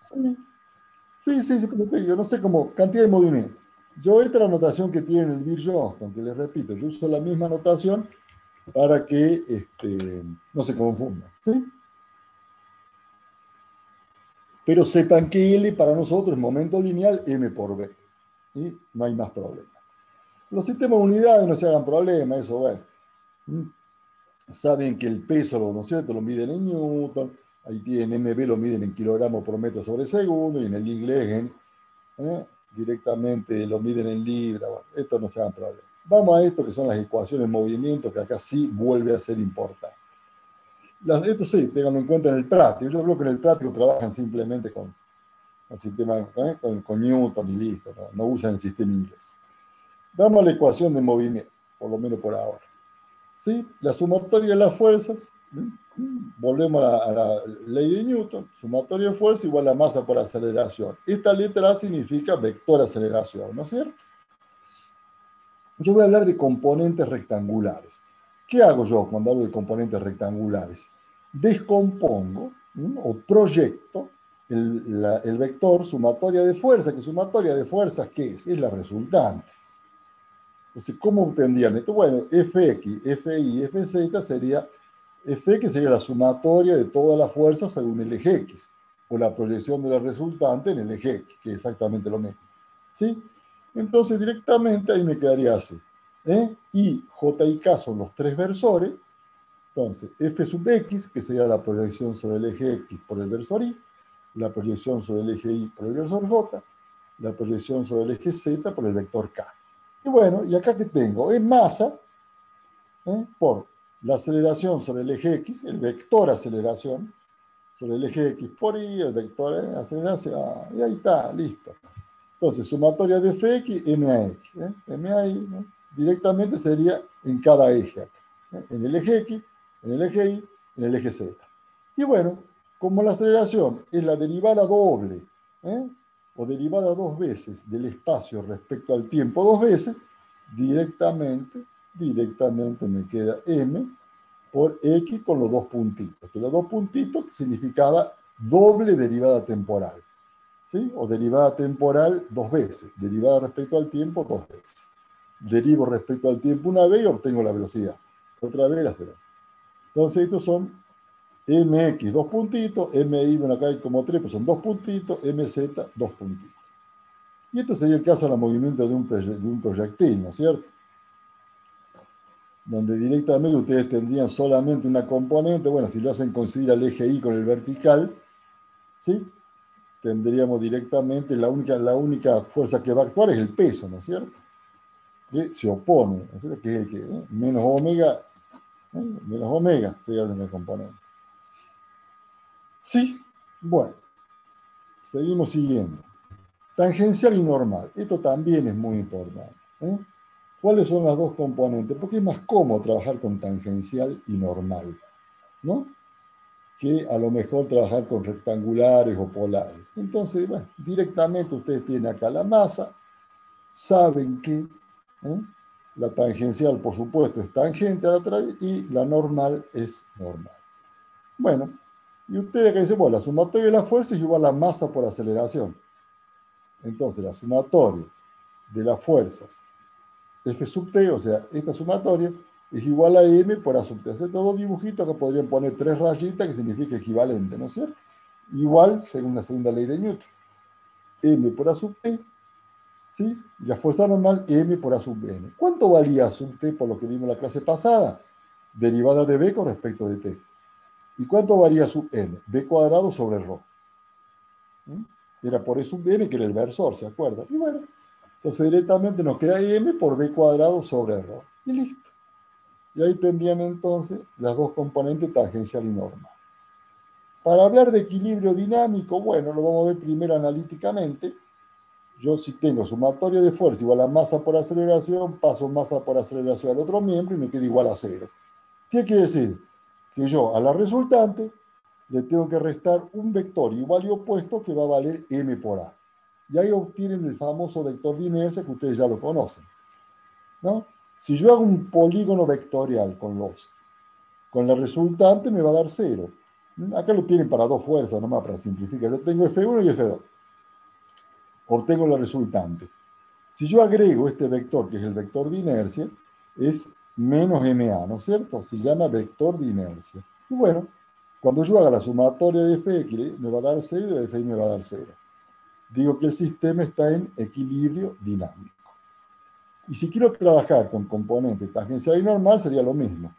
Sí, yo no sé cómo, cantidad de movimiento. Esta es la notación que tiene el Beer-Johnston, que les repito, yo uso la misma notación para que no se confunda. ¿Sí? Pero sepan que L para nosotros es momento lineal M por B. ¿Sí? No hay más problema. Los sistemas de unidades no se hagan problema, eso, bueno. Saben que el peso, ¿no es cierto?, lo miden en Newton, ahí tienen MB, lo miden en kilogramos por metro sobre segundo, y en el inglés directamente lo miden en libra. Bueno, esto no se hagan problema. Vamos a esto que son las ecuaciones de movimiento, que acá sí vuelve a ser importante. Esto sí, tenganlo en cuenta en el práctico. Yo creo que en el práctico trabajan simplemente con sistema, con Newton y listo, no usan el sistema inglés. Vamos a la ecuación de movimiento, por lo menos por ahora. ¿Sí? La sumatoria de las fuerzas, volvemos a la ley de Newton, sumatoria de fuerza igual a masa por aceleración. Esta letra A significa vector aceleración, ¿no es cierto? Yo voy a hablar de componentes rectangulares. ¿Qué hago yo cuando hablo de componentes rectangulares? Descompongo o proyecto el vector sumatoria de fuerza, que sumatoria de fuerzas, ¿qué es? Es la resultante. Entonces, ¿cómo obtendrían esto? Bueno, Fx, Fi, Fz sería, Fx sería la sumatoria de todas las fuerzas según el eje X, o la proyección de la resultante en el eje X, que es exactamente lo mismo. ¿Sí? Entonces, directamente ahí me quedaría así. I, J y K son los tres versores. Entonces, F sub X, que sería la proyección sobre el eje X por el versor Y, la proyección sobre el eje Y por el versor J, la proyección sobre el eje Z por el vector K. Y bueno, ¿y acá qué tengo? Es masa por la aceleración sobre el eje X, el vector aceleración sobre el eje X por Y, el vector aceleración, y ahí está, listo. Entonces, sumatoria de Fx, MAX. MAX directamente sería en cada eje acá. En el eje X, en el eje Y, en el eje Z. Y bueno, como la aceleración es la derivada doble, o derivada dos veces del espacio respecto al tiempo dos veces, directamente me queda m por x con los dos puntitos. Que los dos puntitos significaba doble derivada temporal. ¿Sí? O derivada temporal dos veces. Derivada respecto al tiempo dos veces. Derivo respecto al tiempo una vez y obtengo la velocidad. Otra vez la aceleración. Entonces estos son mx, dos puntitos, mi, bueno, acá hay como tres, pues son dos puntitos, mz, dos puntitos. Y esto sería el caso del movimiento de un proyectil, ¿no es cierto? Donde directamente ustedes tendrían solamente una componente, bueno, si lo hacen coincidir al eje Y con el vertical, ¿sí? Tendríamos directamente la única fuerza que va a actuar es el peso, ¿no es cierto? Que se opone, ¿no es cierto? Que es el que, menos omega sería la única componente. Sí, bueno, seguimos siguiendo. Tangencial y normal, esto también es muy importante. ¿Cuáles son las dos componentes? Porque es más cómodo trabajar con tangencial y normal, ¿no? Que a lo mejor trabajar con rectangulares o polares. Entonces, bueno, directamente ustedes tienen acá la masa, saben que la tangencial, por supuesto, es tangente a la y la normal es normal. Bueno, y ustedes acá dicen, bueno, la sumatoria de la fuerza es igual a masa por aceleración. Entonces, la sumatoria de las fuerzas F sub t, o sea, esta sumatoria, es igual a m por a sub t. Hacer dos dibujitos que podrían poner tres rayitas que significa equivalente, ¿no es cierto? Igual, según la segunda ley de Newton. M por a sub t, ¿sí? Y la fuerza normal, m por a sub n. ¿Cuánto valía a sub t por lo que vimos en la clase pasada? Derivada de b con respecto de t. ¿Y cuánto varía sub n? B cuadrado sobre ρ. Era por E sub n, que era el versor, ¿se acuerdan? Y bueno, entonces directamente nos queda m por b cuadrado sobre ρ. Y listo. Y ahí tendrían entonces las dos componentes tangencial y normal. Para hablar de equilibrio dinámico, bueno, lo vamos a ver primero analíticamente. Yo si tengo sumatoria de fuerza igual a masa por aceleración, paso masa por aceleración al otro miembro y me queda igual a 0. ¿Qué quiere decir? Que yo a la resultante le tengo que restar un vector igual y opuesto que va a valer m por a. Y ahí obtienen el famoso vector de inercia que ustedes ya lo conocen, ¿no? Si yo hago un polígono vectorial con la resultante me va a dar 0. Acá lo tienen para dos fuerzas nomás para simplificar. Yo tengo F1 y F2. Obtengo la resultante. Si yo agrego este vector, que es el vector de inercia, es menos ma, ¿no es cierto? Se llama vector de inercia. Y bueno, cuando yo haga la sumatoria de Fx me va a dar 0 y de Fy me va a dar 0. Digo que el sistema está en equilibrio dinámico. Y si quiero trabajar con componentes tangencial y normal, sería lo mismo.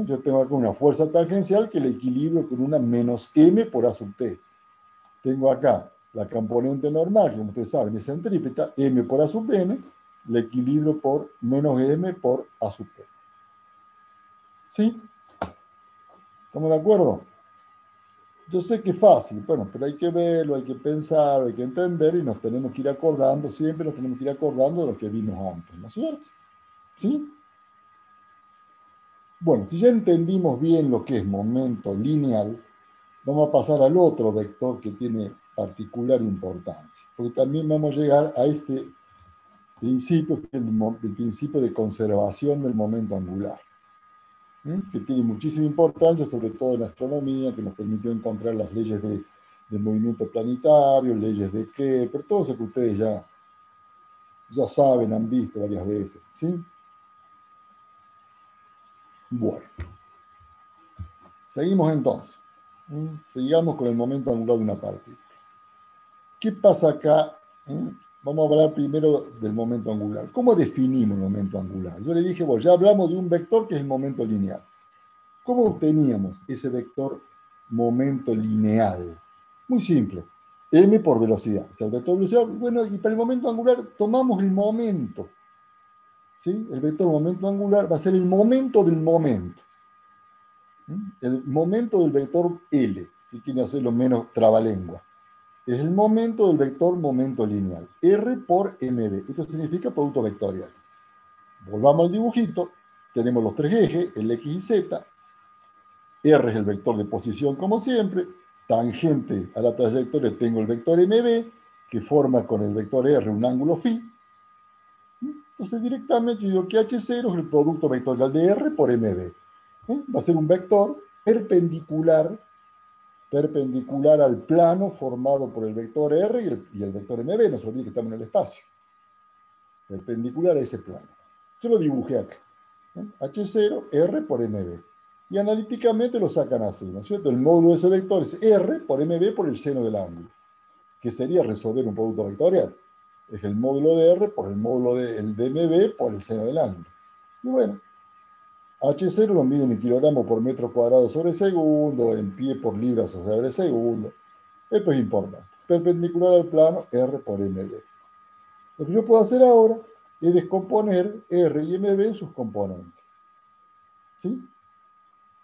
Yo tengo acá una fuerza tangencial que la equilibro con una menos m por a sub t. Tengo acá la componente normal, que como ustedes saben es centrípeta, m por a sub n, la equilibro por menos m por a sub t. ¿Sí? ¿Estamos de acuerdo? Yo sé que es fácil, bueno, pero hay que verlo, hay que pensar, hay que entender y nos tenemos que ir acordando, siempre nos tenemos que ir acordando de lo que vimos antes, ¿no es cierto? ¿Sí? Bueno, si ya entendimos bien lo que es momento lineal, vamos a pasar al otro vector que tiene particular importancia, porque también vamos a llegar a este principio, que es el principio de conservación del momento angular, que tiene muchísima importancia, sobre todo en astronomía, que nos permitió encontrar las leyes del movimiento planetario, leyes de Kepler, todo eso que ustedes ya saben, han visto varias veces, ¿sí? Bueno, seguimos entonces. Sigamos con el momento angular de una partícula. ¿Qué pasa acá? Vamos a hablar primero del momento angular. ¿Cómo definimos el momento angular? Yo le dije, bueno, ya hablamos de un vector que es el momento lineal. ¿Cómo obteníamos ese vector momento lineal? Muy simple. M por velocidad. O sea, el vector velocidad, bueno, y para el momento angular tomamos el momento. ¿Sí? El vector momento angular va a ser el momento del momento. El momento del vector L, si quieren hacerlo menos trabalengua. Es el momento del vector momento lineal. R por mb. Esto significa producto vectorial. Volvamos al dibujito. Tenemos los tres ejes, el x y z. R es el vector de posición como siempre. Tangente a la trayectoria tengo el vector mb, que forma con el vector r un ángulo φ. Entonces directamente yo digo que h0 es el producto vectorial de r por mb. Va a ser un vector perpendicular al plano formado por el vector R y el vector MB. No se olvide que estamos en el espacio. Perpendicular a ese plano. Yo lo dibujé acá. H0, R por MB. Y analíticamente lo sacan así, ¿no es cierto? El módulo de ese vector es R por MB por el seno del ángulo, que sería resolver un producto vectorial. Es el módulo de R por el módulo de MB por el seno del ángulo. Y bueno, H0 lo miden en kilogramos por metro cuadrado sobre segundo, en pie por libra sobre segundo. Esto es importante. Perpendicular al plano, R por MB. Lo que yo puedo hacer ahora es descomponer R y MB en sus componentes. ¿Sí?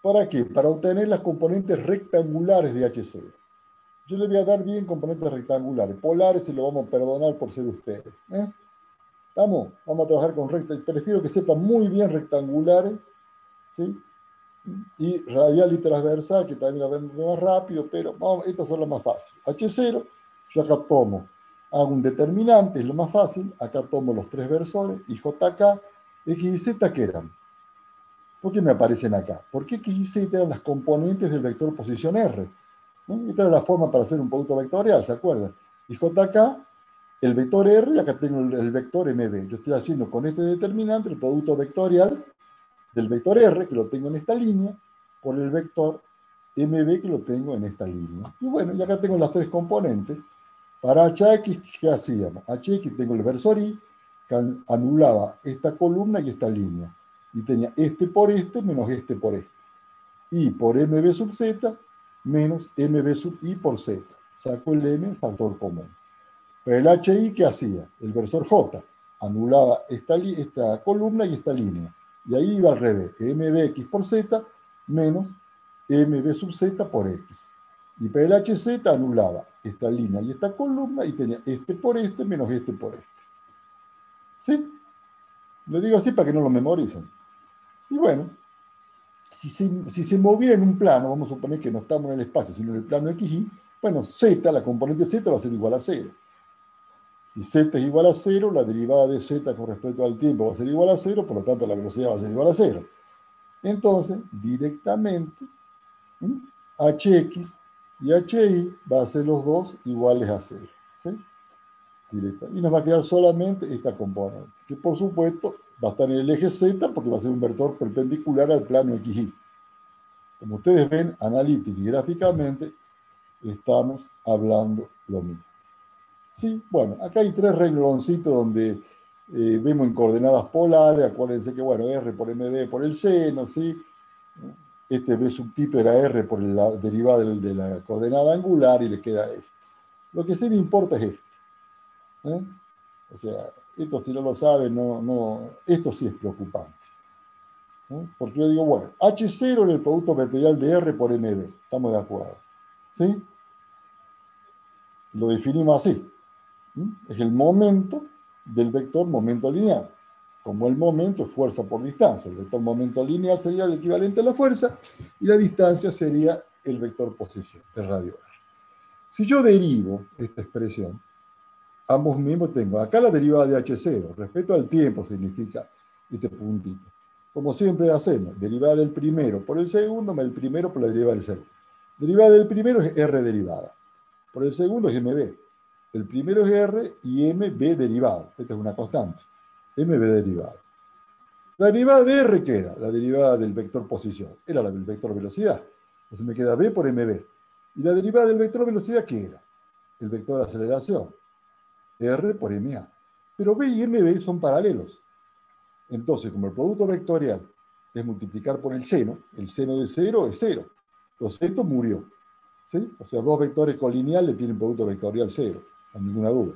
¿Para qué? Para obtener las componentes rectangulares de H0. Yo le voy a dar bien componentes rectangulares. Polares se lo vamos a perdonar por ser ustedes. Vamos a trabajar con rectangulares. Prefiero que sepan muy bien rectangulares, ¿sí? Y radial y transversal, que también la vemos más rápido, pero vamos, estas son las más fáciles. H0, yo acá hago un determinante, es lo más fácil. Acá tomo los tres versores, y JK, X y Z, ¿qué eran? ¿Por qué me aparecen acá? Porque X y Z eran las componentes del vector posición R. Esta era la forma para hacer un producto vectorial, ¿se acuerdan? Y JK, el vector R, y acá tengo el vector MB. Yo estoy haciendo con este determinante el producto vectorial del vector R, que lo tengo en esta línea, por el vector MB, que lo tengo en esta línea. Y bueno, y acá tengo las tres componentes. Para HX, ¿qué hacíamos? HX tengo el versor I, que anulaba esta columna y esta línea. Y tenía este por este menos este por este. I por mb sub z menos mb sub i por z. Saco el m, factor común. Pero el HI, ¿qué hacía? El versor J anulaba esta columna y esta línea. Y ahí iba al revés. MBX por Z menos MB sub Z por X. Y para el HZ anulaba esta línea y esta columna y tenía este por este menos este por este. ¿Sí? Lo digo así para que no lo memoricen. Y bueno, si se moviera en un plano, vamos a suponer que no estamos en el espacio, sino en el plano XY, bueno, Z, la componente Z va a ser igual a 0. Si z es igual a 0, la derivada de z con respecto al tiempo va a ser igual a 0, por lo tanto la velocidad va a ser igual a 0. Entonces, directamente, hx y hi va a ser los dos iguales a 0. ¿Sí? Y nos va a quedar solamente esta componente, que por supuesto va a estar en el eje z porque va a ser un vector perpendicular al plano XY. Como ustedes ven, analítica y gráficamente, estamos hablando lo mismo. Sí, bueno, acá hay 3 rengloncitos donde vemos en coordenadas polares. Acuérdense que, bueno, R por MB por el seno, ¿sí? Este B subtito era R por la derivada de la coordenada angular y le queda esto. Lo que sí me importa es esto. O sea, esto si no lo saben, esto sí es preocupante. Porque yo digo, bueno, H0 era el producto vectorial de R por MB. Estamos de acuerdo. ¿Sí? Lo definimos así. Es el momento del vector momento lineal. Como el momento es fuerza por distancia, el vector momento lineal sería el equivalente a la fuerza y la distancia sería el vector posición, el radio R. Si yo derivo esta expresión, ambos mismos tengo. Acá la derivada de H0, respecto al tiempo significa este puntito. Como siempre hacemos, derivada del primero por el segundo, más el primero por la derivada del segundo. Derivada del primero es R derivada. Por el segundo es MB. El primero es R y MB derivado. Esta es una constante. MB derivado. La derivada de R, ¿qué era? La derivada del vector posición. Era la del vector velocidad. Entonces me queda B por MB. ¿Y la derivada del vector velocidad qué era? El vector aceleración. R por MA. Pero B y MB son paralelos. Entonces, como el producto vectorial es multiplicar por el seno de 0 es 0. Entonces esto murió. ¿Sí? O sea, dos vectores colineales tienen producto vectorial 0. No hay ninguna duda.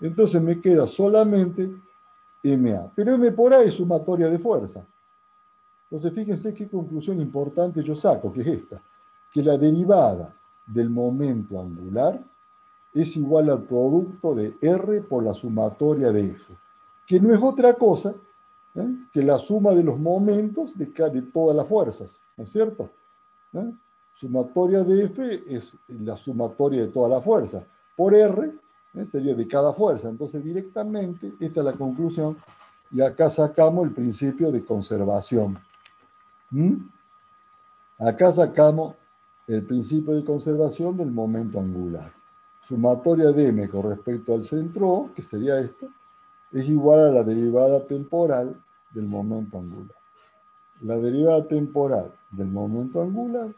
Entonces me queda solamente MA. Pero M por A es sumatoria de fuerza. Entonces fíjense qué conclusión importante yo saco, que es esta. Que la derivada del momento angular es igual al producto de R por la sumatoria de F. Que no es otra cosa que la suma de los momentos de todas las fuerzas. ¿No es cierto? Sumatoria de F es la sumatoria de todas las fuerzas. Por R sería de cada fuerza. Entonces, directamente, esta es la conclusión. Y acá sacamos el principio de conservación. Acá sacamos el principio de conservación del momento angular. Sumatoria de M con respecto al centro O, que sería esto, es igual a la derivada temporal del momento angular. La derivada temporal del momento angular,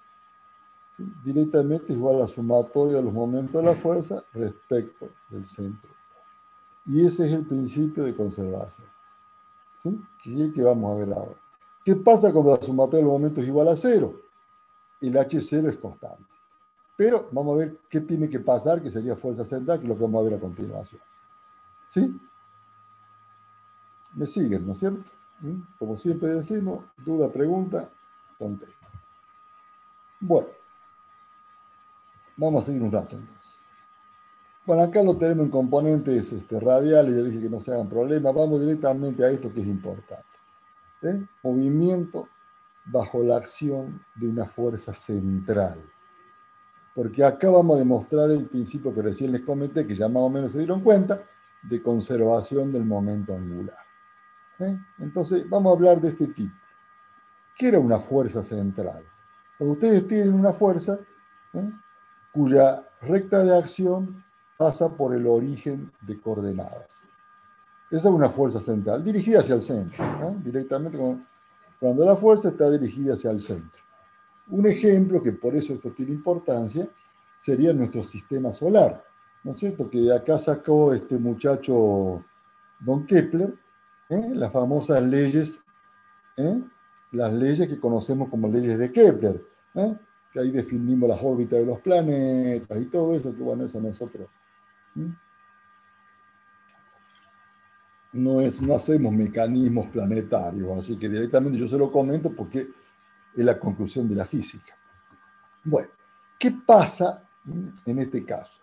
¿sí?, directamente es igual a la sumatoria de los momentos de la fuerza respecto del centro. Y ese es el principio de conservación, ¿sí?, que es el que vamos a ver ahora. ¿Qué pasa cuando la sumatoria de los momentos es igual a 0? El H0 es constante. Pero vamos a ver qué tiene que pasar, que sería fuerza central, que es lo que vamos a ver a continuación. ¿Sí? ¿Me siguen, no es cierto? Como siempre decimos, duda, pregunta, contesta. Bueno, vamos a seguir un rato entonces. Bueno, acá lo tenemos en componentes radiales, ya dije que no se hagan problemas. Vamos directamente a esto que es importante. Movimiento bajo la acción de una fuerza central. Porque acá vamos a demostrar el principio que recién les comenté, que ya más o menos se dieron cuenta, de conservación del momento angular. Entonces, vamos a hablar de este tipo. ¿Qué era una fuerza central? Cuando ustedes tienen una fuerza cuya recta de acción pasa por el origen de coordenadas. Esa es una fuerza central, dirigida hacia el centro, directamente cuando la fuerza está dirigida hacia el centro. Un ejemplo, que por eso esto tiene importancia, sería nuestro sistema solar. ¿No es cierto? Que de acá sacó este muchacho Don Kepler, las famosas leyes las leyes que conocemos como leyes de Kepler, ¿eh? Que ahí definimos las órbitas de los planetas y todo eso, que bueno, eso nosotros no hacemos mecanismos planetarios, así que directamente yo se lo comento porque es la conclusión de la física. Bueno, ¿qué pasa en este caso?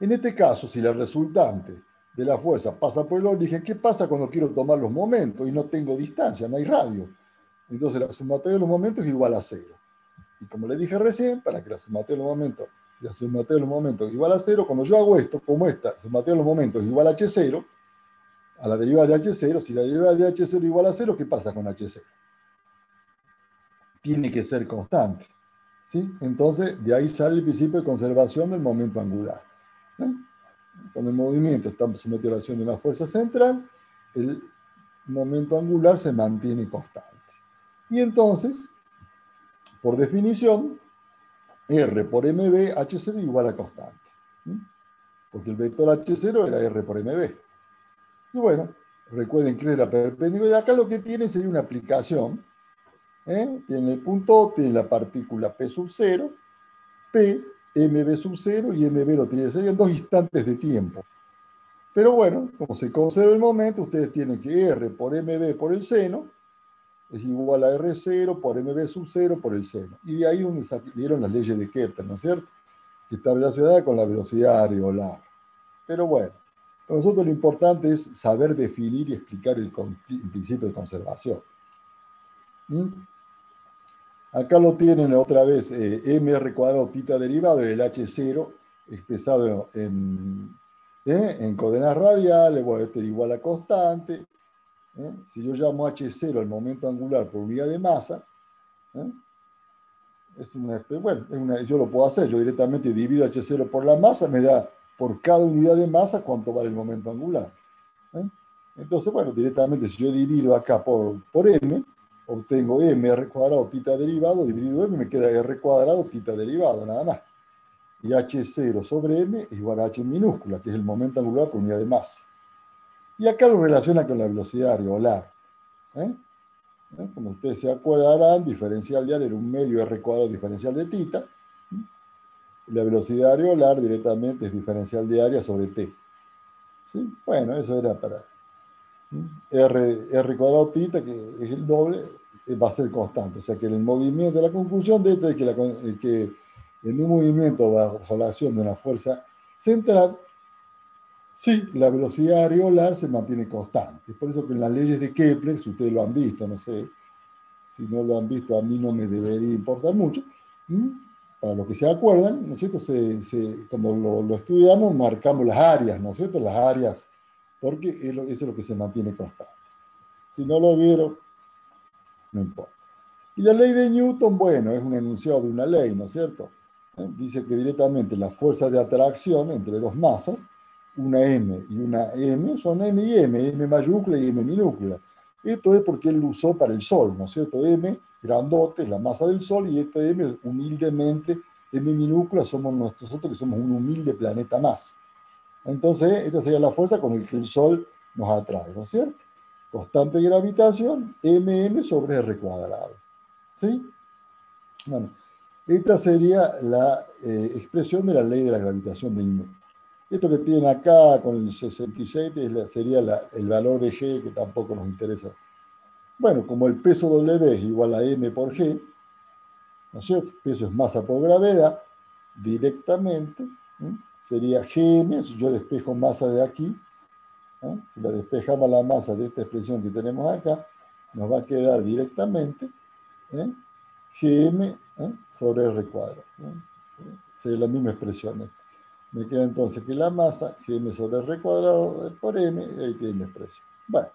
En este caso, si la resultante de la fuerza pasa por el origen, ¿qué pasa cuando quiero tomar los momentos y no tengo distancia, no hay radio? Entonces la sumatoria de los momentos es igual a 0. Y como le dije recién, para que la sumatoria de los momentos, si la sumatoria de los momentos es igual a 0, cuando yo hago esto, como esta sumatoria de los momentos es igual a H0, a la derivada de H0, si la derivada de H0 es igual a 0, ¿qué pasa con H0? Tiene que ser constante. ¿Sí? Entonces, de ahí sale el principio de conservación del momento angular. Cuando el movimiento está sometido a la acción de una fuerza central, el momento angular se mantiene constante. Y entonces, por definición, R por mb, H0 igual a constante. Porque el vector H0 era R por mb. Y bueno, recuerden que era perpendicular. Y acá lo que tiene sería una aplicación. Tiene el punto O, tiene la partícula P sub 0, P, mb sub 0 y mb lo tiene. Serían dos instantes de tiempo. Pero bueno, como se conserva el momento, ustedes tienen que R por mb por el seno es igual a R0 por mb sub 0 por el seno. Y de ahí donde salieron las leyes de Kepler, ¿no es cierto? Que está relacionada con la velocidad areolar. Pero bueno, para nosotros lo importante es saber definir y explicar el principio de conservación. Acá lo tienen otra vez, mr cuadrado tita derivado del H0 expresado en coordenadas radiales. Bueno, esto es igual a constante. Si yo llamo H0 el momento angular por unidad de masa, yo lo puedo hacer, yo directamente divido H0 por la masa, me da por cada unidad de masa cuánto vale el momento angular. Entonces, bueno, directamente si yo divido acá por m, obtengo mr cuadrado tita derivado, dividido m, me queda r cuadrado tita derivado, nada más. Y H0 sobre m es igual a h minúscula, que es el momento angular por unidad de masa. Y acá lo relaciona con la velocidad areolar. Como ustedes se acordarán, diferencial de área era un medio r cuadrado diferencial de tita. Y la velocidad areolar directamente es diferencial de área sobre t. ¿Sí? Bueno, eso era para r cuadrado tita, que es el doble, va a ser constante. O sea que en el movimiento, la conclusión de esto es que en un movimiento bajo la acción de una fuerza central, sí, la velocidad areolar se mantiene constante. Es por eso que en las leyes de Kepler, si ustedes lo han visto, no sé, si no lo han visto a mí no me debería importar mucho, para los que se acuerdan, ¿no es cierto? Cuando lo estudiamos marcamos las áreas, ¿no es cierto? Las áreas, porque eso es lo que se mantiene constante. Si no lo vieron, no importa. Y la ley de Newton, bueno, es un enunciado de una ley, ¿no es cierto? Dice que directamente las fuerzas de atracción entre dos masas, una M y una M, son M y M mayúscula y M minúscula. Esto es porque él lo usó para el Sol, ¿no es cierto? M, grandote, es la masa del Sol, y este M, humildemente, M minúscula, somos nosotros que somos un humilde planeta más. Entonces, esta sería la fuerza con la que el Sol nos atrae, ¿no es cierto? Constante de gravitación, MM sobre R cuadrado. ¿Sí? Bueno, esta sería la expresión de la ley de la gravitación de Newton. Esto que tienen acá con el 66 sería el valor de G, que tampoco nos interesa. Bueno, como el peso W es igual a M por G, ¿no es cierto? Peso es masa por gravedad, directamente, sería Gm, si yo despejo masa de aquí, si la despejamos la masa de esta expresión que tenemos acá, nos va a quedar directamente Gm sobre R cuadrado. Sería la misma expresión. Me queda entonces que la masa, Gm sobre R cuadrado por M, y ahí tiene la expresión. Bueno,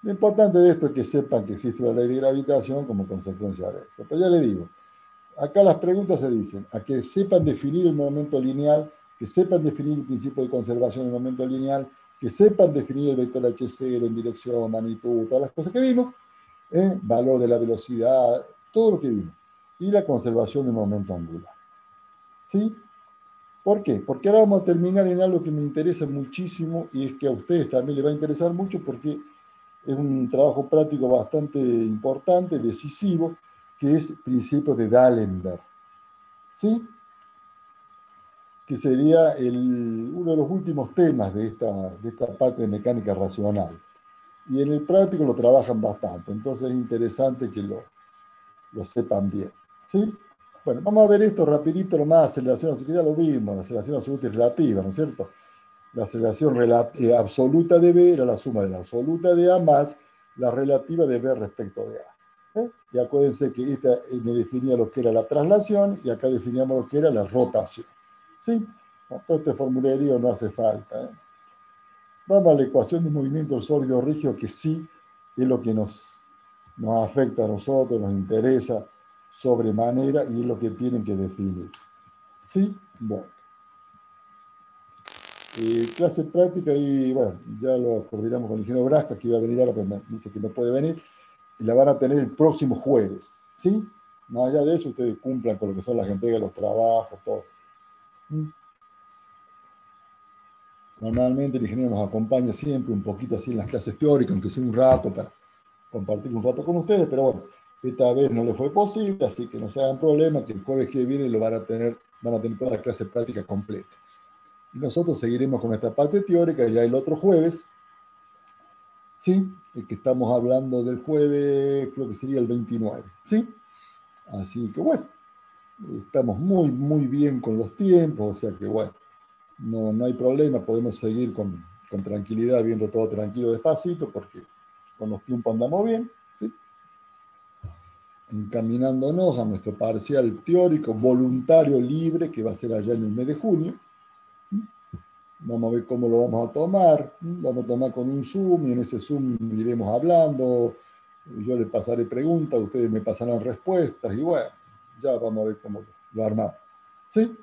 lo importante de esto es que sepan que existe una ley de gravitación como consecuencia de esto. Pero ya le digo, acá las preguntas se dicen, a que sepan definir el momento lineal, que sepan definir el principio de conservación del momento lineal, que sepan definir el vector H0 en dirección, magnitud, todas las cosas que vimos, valor de la velocidad, todo lo que vimos, y la conservación del momento angular. ¿Sí? ¿Por qué? Porque ahora vamos a terminar en algo que me interesa muchísimo y es que a ustedes también les va a interesar mucho porque es un trabajo práctico bastante importante, decisivo, que es principio de D'Alembert, ¿sí? Que sería uno de los últimos temas de esta parte de mecánica racional. Y en el práctico lo trabajan bastante, entonces es interesante que lo sepan bien, ¿sí? Bueno, vamos a ver esto rapidito nomás, aceleración, que ya lo vimos, la aceleración absoluta y relativa, ¿no es cierto? La aceleración absoluta de B era la suma de la absoluta de A más la relativa de B respecto de A. Y acuérdense que esta me definía lo que era la traslación y acá definíamos lo que era la rotación. ¿Sí? Todo este formulario no hace falta. Vamos a la ecuación de movimiento sólido rígido, que sí es lo que nos afecta a nosotros, nos interesa sobremanera y es lo que tienen que definir. ¿Sí? Bueno. Clase práctica y bueno, ya lo coordinamos con el ingeniero Brasca, que iba a venir ahora, pero me dice que no puede venir, y la van a tener el próximo jueves, ¿sí? Más allá de eso, ustedes cumplan con lo que son las entregas de los trabajos, todo. Normalmente el ingeniero nos acompaña siempre un poquito así en las clases teóricas, aunque sea un rato para compartir un rato con ustedes, pero bueno, esta vez no le fue posible, así que no se hagan problema, que el jueves que viene van a tener toda la clase práctica completa. Y nosotros seguiremos con esta parte teórica ya el otro jueves, ¿sí? El que estamos hablando del jueves, creo que sería el 29, ¿sí? Así que bueno, estamos muy, muy bien con los tiempos, o sea que bueno, no hay problema, podemos seguir con tranquilidad, viendo todo tranquilo despacito, porque con los tiempos andamos bien, ¿sí? Encaminándonos a nuestro parcial teórico voluntario libre, que va a ser allá en el mes de junio. Vamos a ver cómo lo vamos a tomar. Vamos a tomar con un Zoom y en ese Zoom iremos hablando. Yo les pasaré preguntas, ustedes me pasarán respuestas y bueno, ya vamos a ver cómo lo armamos. ¿Sí?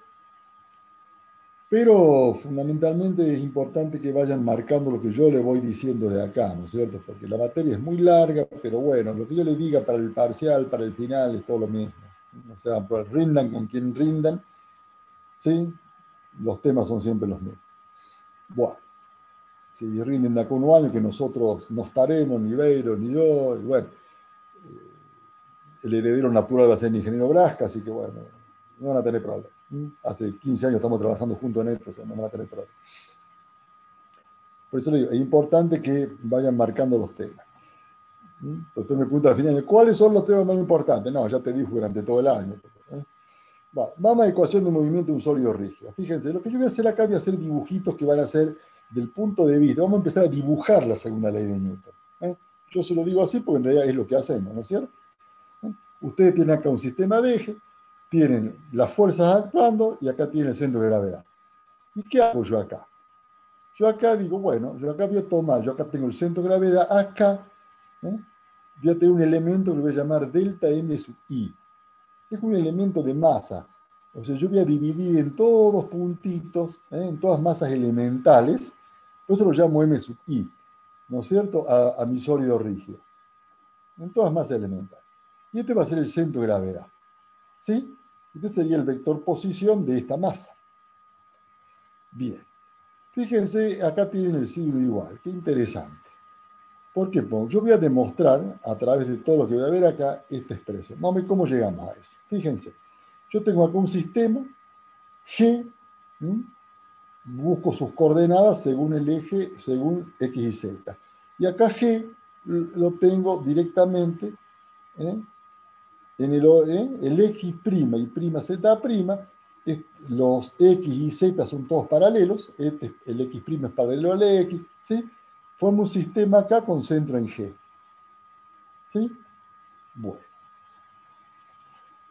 Pero fundamentalmente es importante que vayan marcando lo que yo les voy diciendo de acá, ¿no es cierto? Porque la materia es muy larga, pero bueno, lo que yo les diga para el parcial, para el final, es todo lo mismo. O sea, pues rindan con quien rindan, ¿sí? Los temas son siempre los mismos. Bueno, si rinden de acá un año, que nosotros no estaremos, ni Beiro, ni yo, y bueno, el heredero natural va a ser el ingeniero Brasca, así que bueno, no van a tener problemas. Hace 15 años estamos trabajando juntos en esto, o sea, no van a tener problemas. Por eso le digo, es importante que vayan marcando los temas. Después me preguntan al final, ¿cuáles son los temas más importantes? No, ya te dije durante todo el año. Vamos a ecuación de movimiento de un sólido rígido. Fíjense, lo que yo voy a hacer acá, voy a hacer dibujitos que van a ser del punto de vista. Vamos a empezar a dibujar la segunda ley de Newton. Yo se lo digo así porque en realidad es lo que hacemos, ¿no es cierto? Ustedes tienen acá un sistema de eje, tienen las fuerzas actuando y acá tienen el centro de gravedad. ¿Y qué hago yo acá? Yo acá digo, bueno, yo acá voy a tomar, yo acá tengo el centro de gravedad, acá voy a tener un elemento que lo voy a llamar delta M sub I. Es un elemento de masa. O sea, yo voy a dividir en todos puntitos, en todas masas elementales, por eso lo llamo M sub I, ¿no es cierto? A mi sólido rígido. En todas masas elementales. Y este va a ser el centro de gravedad. ¿Sí? Este sería el vector posición de esta masa. Bien. Fíjense, acá tienen el signo igual. Qué interesante. ¿Por qué? Porque yo voy a demostrar, a través de todo lo que voy a ver acá, esta expresión. Vamos a ver cómo llegamos a eso. Fíjense, yo tengo acá un sistema G, busco sus coordenadas según el eje, según X y Z. Y acá G lo tengo directamente en el X' y prima Z', los X y Z son todos paralelos, el X' es paralelo al X, ¿sí? Forma un sistema acá con centro en G. ¿Sí? Bueno.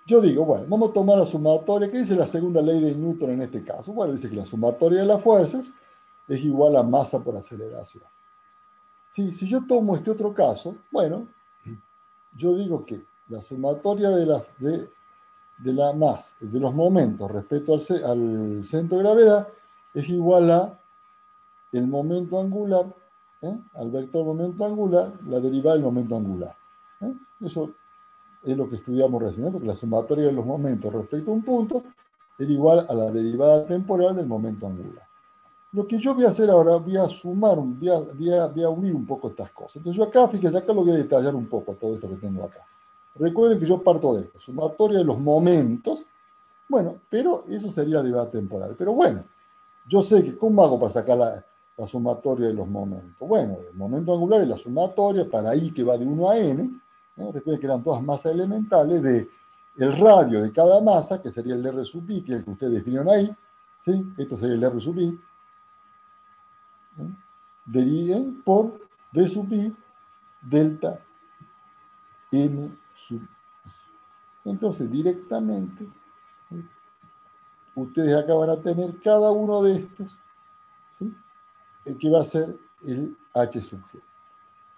Yo digo, bueno, vamos a tomar la sumatoria. ¿Qué dice la segunda ley de Newton en este caso? Bueno, dice que la sumatoria de las fuerzas es igual a masa por aceleración. Sí, si yo tomo este otro caso, bueno, yo digo que la sumatoria de la masa, de los momentos respecto al centro de gravedad, es igual a el momento angular, al vector momento angular, la derivada del momento angular. Eso es lo que estudiamos recién, que la sumatoria de los momentos respecto a un punto era igual a la derivada temporal del momento angular. Lo que yo voy a hacer ahora, voy a sumar, voy a unir un poco estas cosas. Entonces yo acá, fíjense, acá lo voy a detallar un poco todo esto que tengo acá. Recuerden que yo parto de esto, sumatoria de los momentos. Bueno, pero eso sería debate temporal. Pero bueno, yo sé que, ¿cómo hago para sacar la sumatoria de los momentos? Bueno, el momento angular es la sumatoria para I que va de 1 a n. ¿No? Recuerden que eran todas masas elementales de el radio de cada masa, que sería el R sub I, que es el que ustedes definieron ahí. ¿Sí? Esto sería el R sub I. Deriven por V sub I delta M sub I. Entonces, directamente, ustedes acá van a tener cada uno de estos, ¿sí? El que va a ser el H sub G.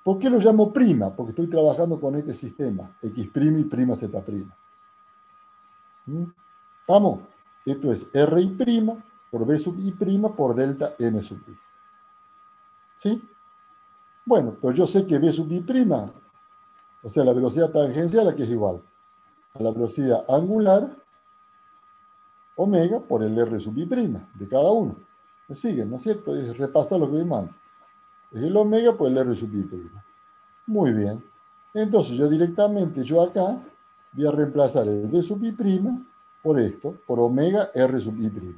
¿Por qué lo llamo prima? Porque estoy trabajando con este sistema, X' y prima Z'. ¿Estamos? Esto es RI' por V sub I' por delta M sub I. ¿Sí? Bueno, pero yo sé que V sub I', o sea, la velocidad tangencial aquí es igual a la velocidad angular omega por el R sub I' de cada uno. ¿Me siguen, no es cierto? Es repasar lo que vimos antes. Es el omega por el R sub I'. Muy bien. Entonces yo directamente, yo acá, voy a reemplazar el V sub I' por esto, por omega R sub I'.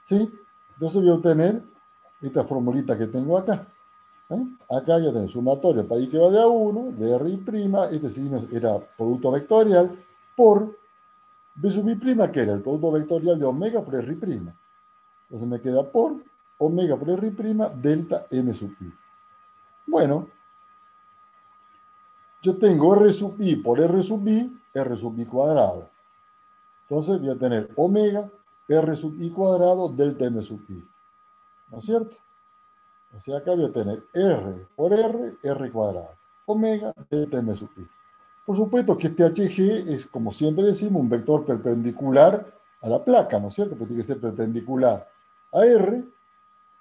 ¿Sí? Entonces voy a obtener esta formulita que tengo acá. Acá ya tengo sumatoria para I que va de A1, de R', este signo era producto vectorial, por V sub I', que era el producto vectorial de omega por R'. Entonces me queda por omega por R', delta M sub I. Bueno, yo tengo R sub I por R sub I cuadrado. Entonces voy a tener omega R sub I cuadrado delta M sub I. ¿No es cierto? O sea, acá voy a tener R por R cuadrado. Omega delta M sub I. Por supuesto que este HG es, como siempre decimos, un vector perpendicular a la placa, ¿no es cierto? Porque tiene que ser perpendicular a R,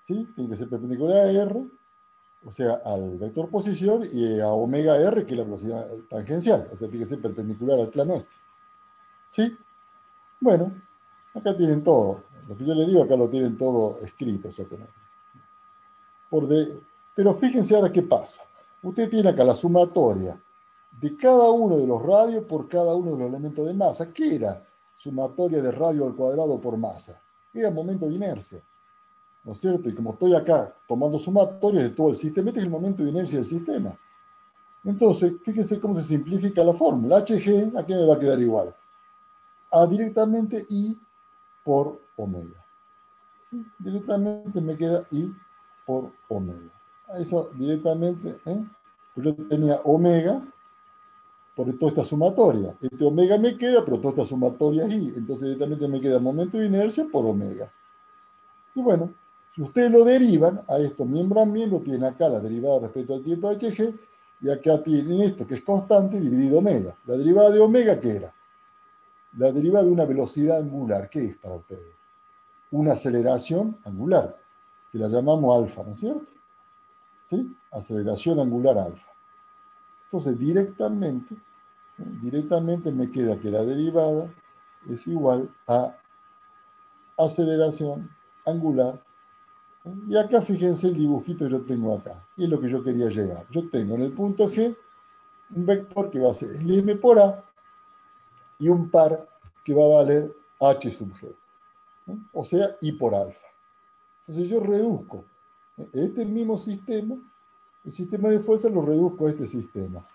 ¿sí? Tiene que ser perpendicular a R, o sea, al vector posición, y a omega R, que es la velocidad tangencial. O sea, tiene que ser perpendicular al plano este. ¿Sí? Bueno, acá tienen todo. Lo que yo les digo, acá lo tienen todo escrito. O sea, pero fíjense ahora qué pasa. Usted tiene acá la sumatoria de cada uno de los radios por cada uno de los elementos de masa. ¿Qué era sumatoria de radio al cuadrado por masa? Era momento de inercia. ¿No es cierto? Y como estoy acá tomando sumatorias de todo el sistema, este es el momento de inercia del sistema. Entonces, fíjense cómo se simplifica la fórmula. HG, aquí me va a quedar igual. A directamente I por omega. ¿Sí? Directamente me queda I por omega. Eso directamente, pues yo tenía omega por toda esta sumatoria. Este omega me queda, pero toda esta sumatoria es I. Entonces directamente me queda momento de inercia por omega. Y bueno, si ustedes lo derivan a esto miembro a miembro, tienen acá la derivada respecto al tiempo HG, y acá tienen esto que es constante dividido omega. La derivada de omega, ¿qué era? La derivada de una velocidad angular. ¿Qué es para ustedes? Una aceleración angular, que la llamamos alfa, ¿no es cierto? ¿Sí? Aceleración angular alfa. Entonces, directamente me queda que la derivada es igual a aceleración angular. Y acá fíjense el dibujito que yo tengo acá. Y es lo que yo quería llegar. Yo tengo en el punto G un vector que va a ser el M por A y un par que va a valer H sub G. O sea, I por alfa. Entonces yo reduzco este mismo sistema, el sistema de fuerza lo reduzco a este sistema.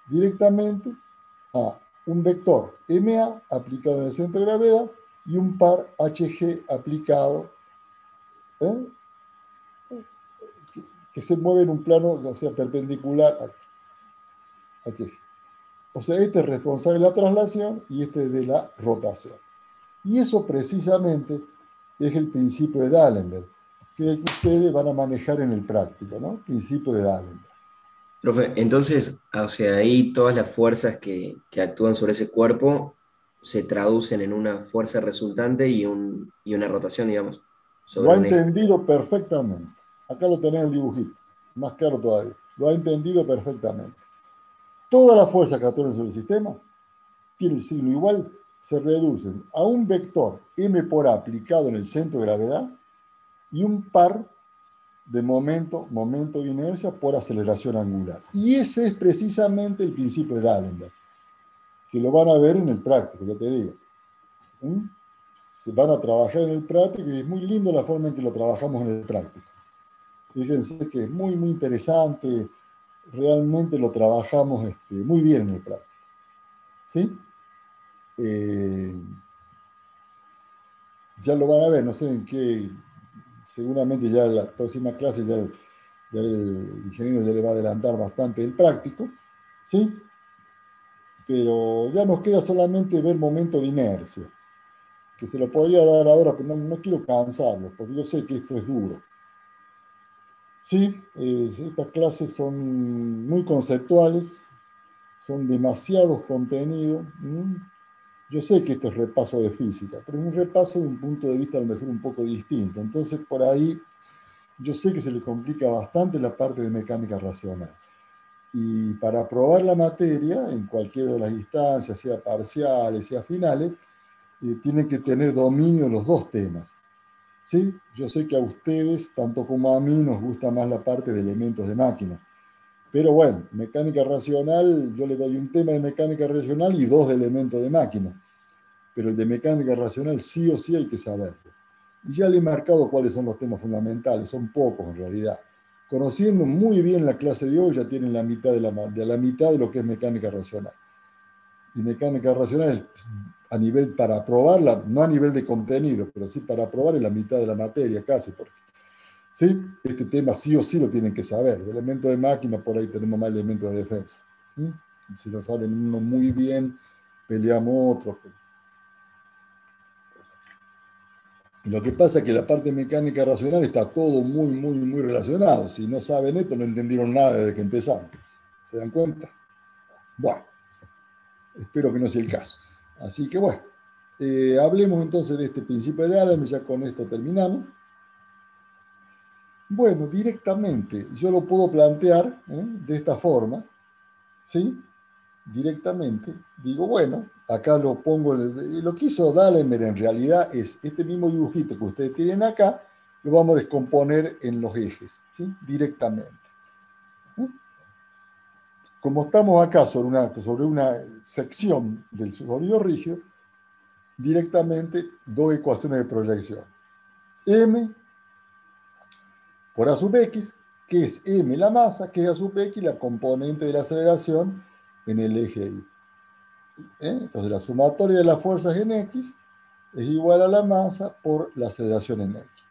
Directamente a un vector MA aplicado en el centro de gravedad y un par HG aplicado, que se mueve en un plano, o sea, perpendicular a HG. O sea, este es responsable de la traslación y este de la rotación. Y eso precisamente es el principio de D'Alembert, que es el que ustedes van a manejar en el práctico, ¿no? Principio de D'Alembert. Profe, entonces, o sea, ahí todas las fuerzas que actúan sobre ese cuerpo se traducen en una fuerza resultante y una rotación, digamos, Lo sobre ha un eje. entendido perfectamente. Acá lo tenés en el dibujito, más claro todavía. Lo ha entendido perfectamente. Todas las fuerzas que actúan sobre el sistema tienen el signo igual, se reducen a un vector M por A aplicado en el centro de gravedad y un par de momento de inercia por aceleración angular. Y ese es precisamente el principio de D'Alembert, que lo van a ver en el práctico, ya te digo. Se van a trabajar en el práctico y es muy lindo la forma en que lo trabajamos en el práctico. Fíjense que es muy, muy interesante, realmente lo trabajamos muy bien en el práctico. ¿Sí? Ya lo van a ver, no sé en qué, seguramente ya en la próxima clase ya el ingeniero ya le va a adelantar bastante el práctico, ¿sí? Pero ya nos queda solamente ver momento de inercia, que se lo podría dar ahora, pero no quiero cansarlo, porque yo sé que esto es duro. Sí, estas clases son muy conceptuales, son demasiados contenidos. Yo sé que esto es repaso de física, pero es un repaso de un punto de vista a lo mejor un poco distinto. Entonces, por ahí, yo sé que se le complica bastante la parte de mecánica racional. Y para aprobar la materia, en cualquiera de las instancias, sea parciales, sea finales, tienen que tener dominio de los dos temas. ¿Sí? Yo sé que a ustedes, tanto como a mí, nos gusta más la parte de elementos de máquina. Pero bueno, mecánica racional, yo le doy un tema de mecánica racional y dos de elementos de máquina. Pero el de mecánica racional sí o sí hay que saberlo. Y ya le he marcado cuáles son los temas fundamentales, son pocos en realidad. Conociendo muy bien la clase de hoy, ya tienen la mitad de la mitad de lo que es mecánica racional. Y mecánica racional a nivel para aprobarla, no a nivel de contenido, pero sí para aprobar en la mitad de la materia casi, porque ¿sí? Este tema sí o sí lo tienen que saber. De elementos de máquina, por ahí tenemos más elementos de defensa. ¿Sí? Si lo saben uno muy bien, peleamos otro. Y lo que pasa es que la parte mecánica racional está todo muy, muy, muy relacionado. Si no saben esto, no entendieron nada desde que empezamos. ¿Se dan cuenta? Bueno, espero que no sea el caso. Así que bueno, hablemos entonces de este principio de D'Alembert, ya con esto terminamos. Bueno, directamente yo lo puedo plantear de esta forma, ¿sí? Directamente. Digo, bueno, acá lo pongo, lo que hizo D'Alembert en realidad es este mismo dibujito que ustedes tienen acá, lo vamos a descomponer en los ejes, ¿sí? Directamente. Como estamos acá sobre una sección del sólido rígido, directamente dos ecuaciones de proyección. M por A sub X, que es M la masa, que es A sub X la componente de la aceleración en el eje Y. Entonces la sumatoria de las fuerzas en X es igual a la masa por la aceleración en X.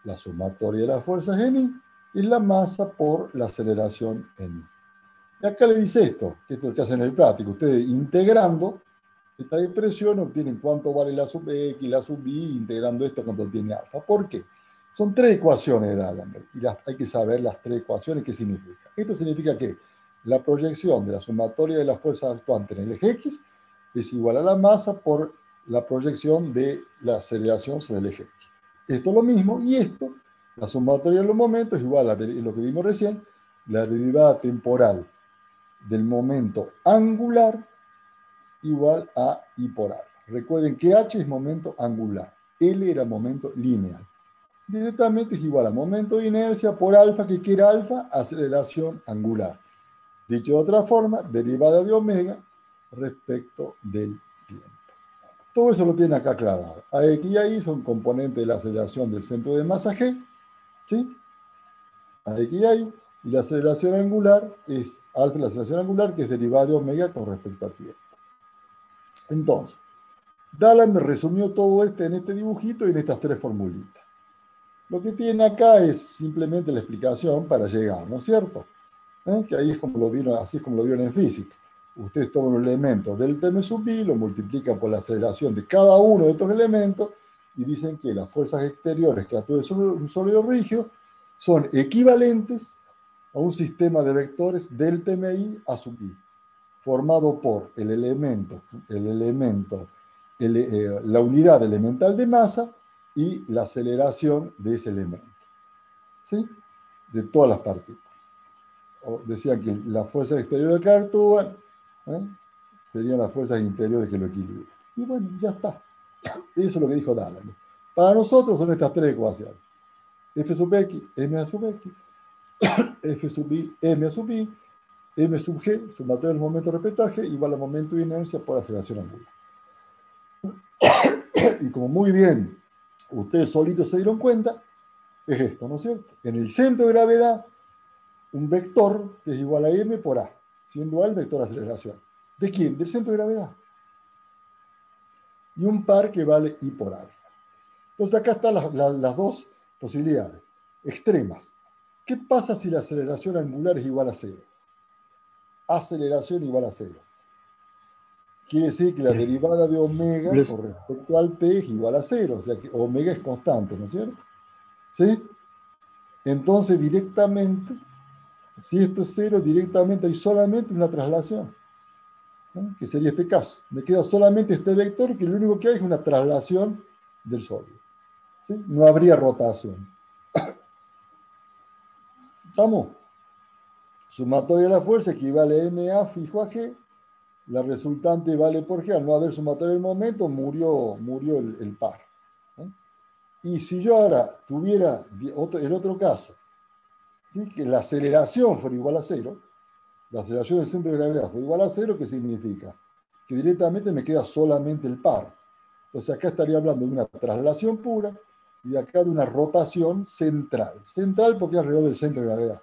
La sumatoria de las fuerzas en Y es la masa por la aceleración en Y. Y acá le dice esto, que esto es lo que hacen en el práctico. Ustedes integrando esta expresión obtienen cuánto vale la sub X, la sub Y, integrando esto cuánto tiene alfa. ¿Por qué? Son tres ecuaciones de D'Alembert y hay que saber las tres ecuaciones qué significa. Esto significa que la proyección de la sumatoria de las fuerzas actuantes en el eje X es igual a la masa por la proyección de la aceleración sobre el eje X. Esto es lo mismo y esto, la sumatoria de los momentos es igual a lo que vimos recién, la derivada temporal del momento angular igual a I por alfa. Recuerden que H es momento angular, L era momento lineal. Directamente es igual a momento de inercia por alfa, que era alfa, aceleración angular. Dicho de otra forma, derivada de omega respecto del tiempo. Todo eso lo tiene acá aclarado. AX y AI son componentes de la aceleración del centro de masa G, ¿sí? AX y AI, y la aceleración angular es alfa, la aceleración angular, que es derivada de omega con respecto al tiempo. Entonces, D'Alembert me resumió todo en este dibujito y en estas tres formulitas. Lo que tiene acá es simplemente la explicación para llegar, ¿no es cierto? Que ahí es como lo vieron, así es como lo vieron en física. Ustedes toman un elemento del m sub i, lo multiplican por la aceleración de cada uno de estos elementos y dicen que las fuerzas exteriores que actúan sobre un sólido rígido son equivalentes a un sistema de vectores del TMI a sub i, formado por la unidad elemental de masa y la aceleración de ese elemento, ¿sí? De todas las partículas. Decían que las fuerzas exteriores que actúan serían las fuerzas interiores que lo equilibran. Y bueno, ya está. Eso es lo que dijo D'Alembert. Para nosotros son estas tres ecuaciones. F sub X, M a sub X, F sub I, M a sub I, M sub G, sumatorio del momento de repetaje, igual al momento de inercia por aceleración angular. Y como muy bien ustedes solitos se dieron cuenta, es esto, ¿no es cierto? En el centro de gravedad, un vector que es igual a M por A, siendo A el vector de aceleración. ¿De quién? Del centro de gravedad. Y un par que vale I por alfa. Entonces acá están las dos posibilidades extremas. ¿Qué pasa si la aceleración angular es igual a cero? Aceleración igual a cero. Quiere decir que la derivada de omega con respecto al t es igual a cero, o sea que omega es constante, ¿no es cierto? ¿Sí? Entonces directamente, si esto es cero, directamente hay solamente una traslación, ¿no? Que sería este caso. Me queda solamente este vector, que lo único que hay es una traslación del sólido. ¿Sí? No habría rotación. ¿Estamos? Sumatoria de la fuerza equivale a MA fijo a G. La resultante vale por G. Al no haber sumatoria del momento, murió el par, ¿no? Y si yo ahora tuviera el otro caso, ¿sí? Que la aceleración fuera igual a cero, la aceleración del centro de gravedad fue igual a cero, ¿qué significa? Que directamente me queda solamente el par. Entonces acá estaría hablando de una traslación pura y de acá de una rotación central. Central porque es alrededor del centro de gravedad.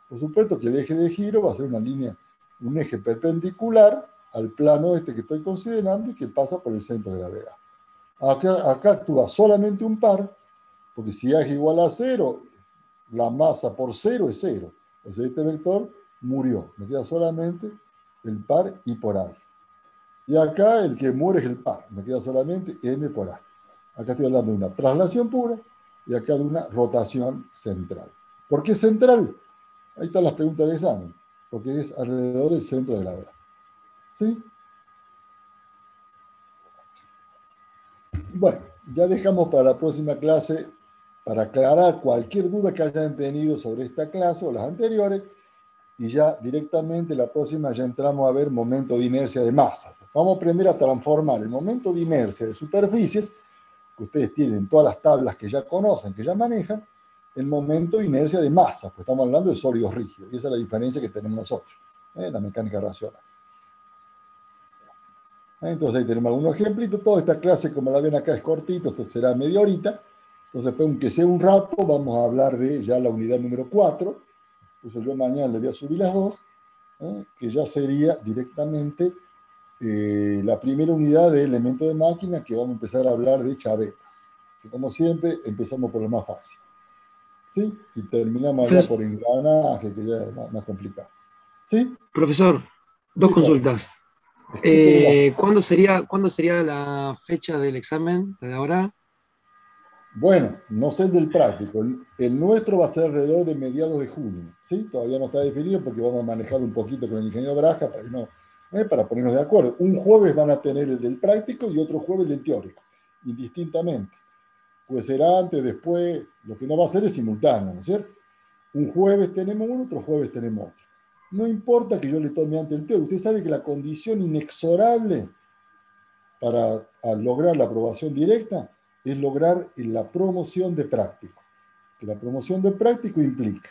Por supuesto que el eje de giro va a ser una línea, un eje perpendicular al plano este que estoy considerando y que pasa por el centro de gravedad. Acá actúa solamente un par, porque si A es igual a cero, la masa por cero es cero. O sea, este vector murió. Me queda solamente el par I por A. Y acá el que muere es el par. Me queda solamente M por A. Acá estoy hablando de una traslación pura y acá de una rotación central. ¿Por qué central? Ahí están las preguntas de examen. Porque es alrededor del centro de gravedad. ¿Sí? Bueno, ya dejamos para la próxima clase, para aclarar cualquier duda que hayan tenido sobre esta clase o las anteriores, y ya directamente la próxima ya entramos a ver momento de inercia de masas. Vamos a aprender a transformar el momento de inercia de superficies, que ustedes tienen todas las tablas que ya conocen, que ya manejan, el momento de inercia de masas, pues estamos hablando de sólidos rígidos, y esa es la diferencia que tenemos nosotros, en la mecánica racional. Entonces ahí tenemos algunos ejemplitos. Toda esta clase, como la ven acá, es cortito, esto será media horita. Entonces, pues, aunque sea un rato, vamos a hablar de ya la unidad número 4. Entonces yo mañana le voy a subir las dos, que ya sería directamente la primera unidad de elemento de máquina, que vamos a empezar a hablar de chavetas. Que como siempre, empezamos por lo más fácil. ¿Sí? Y terminamos allá por engranaje, que ya es más complicado. ¿Sí? Profesor, dos Sí, consultas. Escúchame. ¿Cuándo sería la fecha del examen de ahora? Bueno, no sé el del práctico. El nuestro va a ser alrededor de mediados de junio, ¿sí? Todavía no está definido porque vamos a manejar un poquito con el ingeniero Braja para ponernos de acuerdo. Un jueves van a tener el del práctico y otro jueves el del teórico, indistintamente. Puede ser antes, después, lo que no va a ser es simultáneo, ¿no es cierto? Un jueves tenemos uno, otro jueves tenemos otro. No importa que yo le tome antes el teórico. Usted sabe que la condición inexorable para lograr la aprobación directa es lograr la promoción de práctico. Que la promoción de práctico implica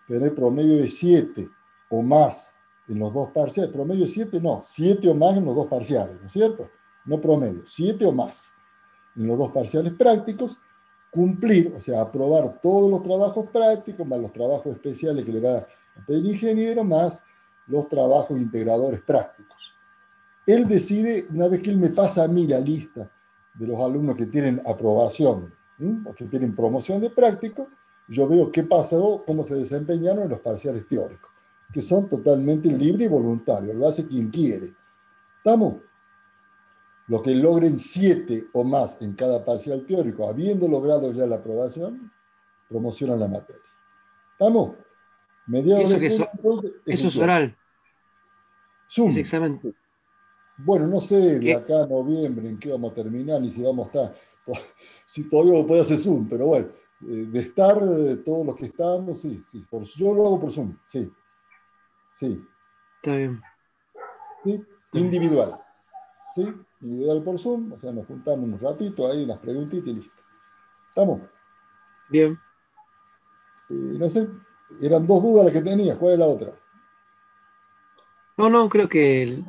tener promedio de 7 o más en los dos parciales. Promedio de 7 no, 7 o más en los dos parciales, ¿no es cierto? No promedio, 7 o más en los dos parciales prácticos. Cumplir, o sea, aprobar todos los trabajos prácticos, más los trabajos especiales que le va a pedir el ingeniero, más los trabajos integradores prácticos. Él decide, una vez que él me pasa a mí la lista de los alumnos que tienen aprobación, o que tienen promoción de práctico, yo veo qué pasó, cómo se desempeñaron en los parciales teóricos, que son totalmente libres y voluntarios, lo hace quien quiere. ¿Estamos? Los que logren 7 o más en cada parcial teórico, habiendo logrado ya la aprobación, promocionan la materia. ¿Estamos? Mediados de junio, entonces, es Eso el es teórico. oral, ese Zoom. examen. Bueno, no sé de ¿Qué? acá a noviembre en qué vamos a terminar, ni si vamos a estar, si todavía puede hacer Zoom, pero bueno, de estar todos los que estamos, sí, sí, yo lo hago por Zoom, sí, sí, Está bien. sí, Está bien. individual, sí, individual por Zoom, o sea, nos juntamos un ratito ahí, unas preguntitas y listo. ¿Estamos? Bien. No sé, eran dos dudas las que tenías, ¿cuál es la otra? No, creo que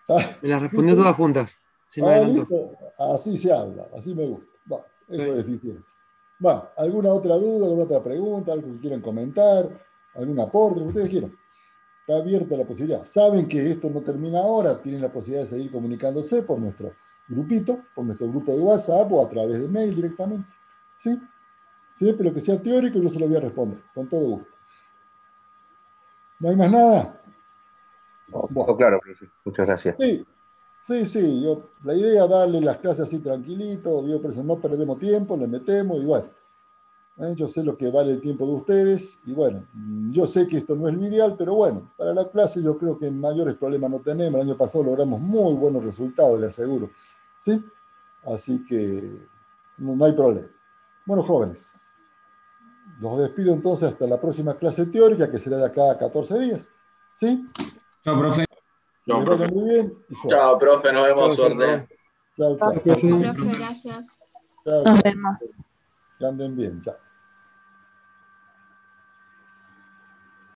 Ah, me las respondió todas juntas. Se me adelantó. listo, así se habla, así me gusta. Va, eso Sí. es eficiencia. Va, ¿alguna otra duda, alguna otra pregunta, algo que quieran comentar, algún aporte, lo que ustedes quieran? Está abierta la posibilidad. Saben que esto no termina ahora, tienen la posibilidad de seguir comunicándose por nuestro grupito, por nuestro grupo de WhatsApp o a través de mail directamente. ¿Sí? Siempre lo que sea teórico yo se lo voy a responder, con todo gusto. ¿No hay más nada? No, Bueno, claro, profe. Muchas gracias. sí, la idea es darle las clases así tranquilito, digo, por eso no perdemos tiempo, le metemos y bueno, yo sé lo que vale el tiempo de ustedes y bueno, yo sé que esto no es lo ideal, pero bueno, para la clase yo creo que mayores problemas no tenemos. El año pasado logramos muy buenos resultados, le aseguro. ¿Sí? Así que no hay problema. Bueno, jóvenes, los despido entonces hasta la próxima clase teórica, que será de acá a 14 días. ¿Sí? Chao, profe. Que les vaya muy bien y suerte. Chao, profe, nos vemos, Chao, suerte. Chao, chao. Profe, gracias. Chao, Nos chao. vemos. Que anden bien. Chao.